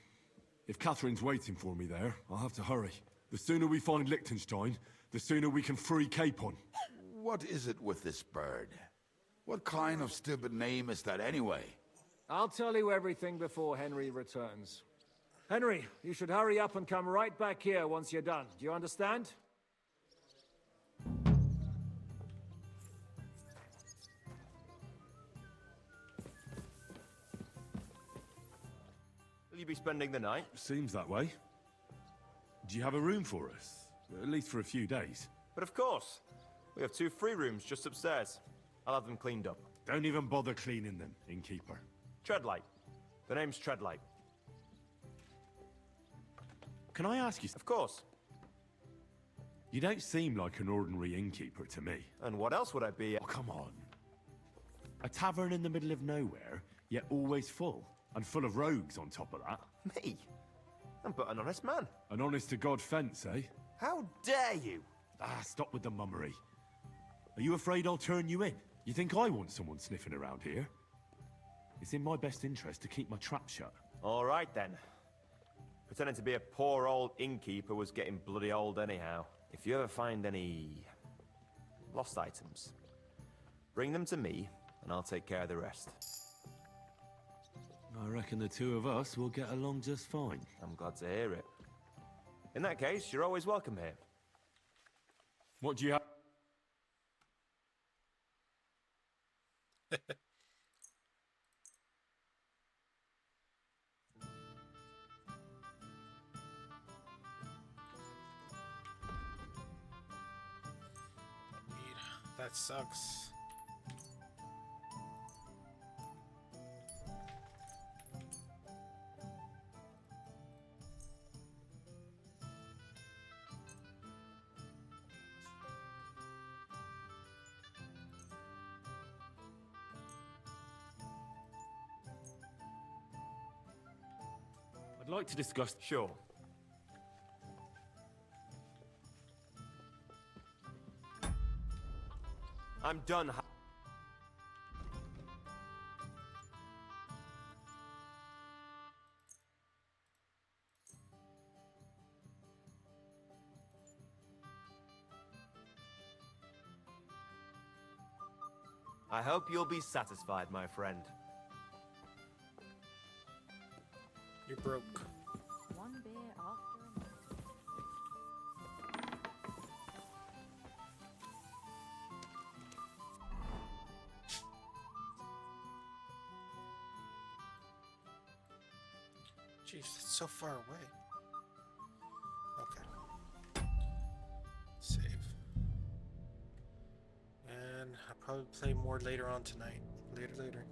If Catherine's waiting for me there, I'll have to hurry. The sooner we find Liechtenstein, the sooner we can free Capon. What is it with this bird? What kind of stupid name is that anyway? I'll tell you everything before Henry returns. Henry, you should hurry up and come right back here once you're done. Do you understand? Will you be spending the night? Seems that way. Do you have a room for us? At least for a few days. But of course. We have 2 free rooms just upstairs. I'll have them cleaned up. Don't even bother cleaning them, innkeeper. Treadlight. The name's Treadlight. Can I ask you... Of course. You don't seem like an ordinary innkeeper to me. And what else would I be? Oh, come on. A tavern in the middle of nowhere, yet always full. And full of rogues on top of that. Me? I'm but an honest man. An honest-to-God fence, eh? How dare you? Ah, stop with the mummery. Are you afraid I'll turn you in? You think I want someone sniffing around here? It's in my best interest to keep my trap shut. All right, then. Pretending to be a poor old innkeeper was getting bloody old anyhow. If you ever find any... lost items, bring them to me, and I'll take care of the rest. I reckon the two of us will get along just fine. I'm glad to hear it. In that case, you're always welcome here. What do you have? That sucks. I'd like to discuss... Sure. I'm done. I hope you'll be satisfied, my friend. You're broke. One beer after another. Jeez, it's so far away. Okay. Save. And I'll probably play more later on tonight. Later.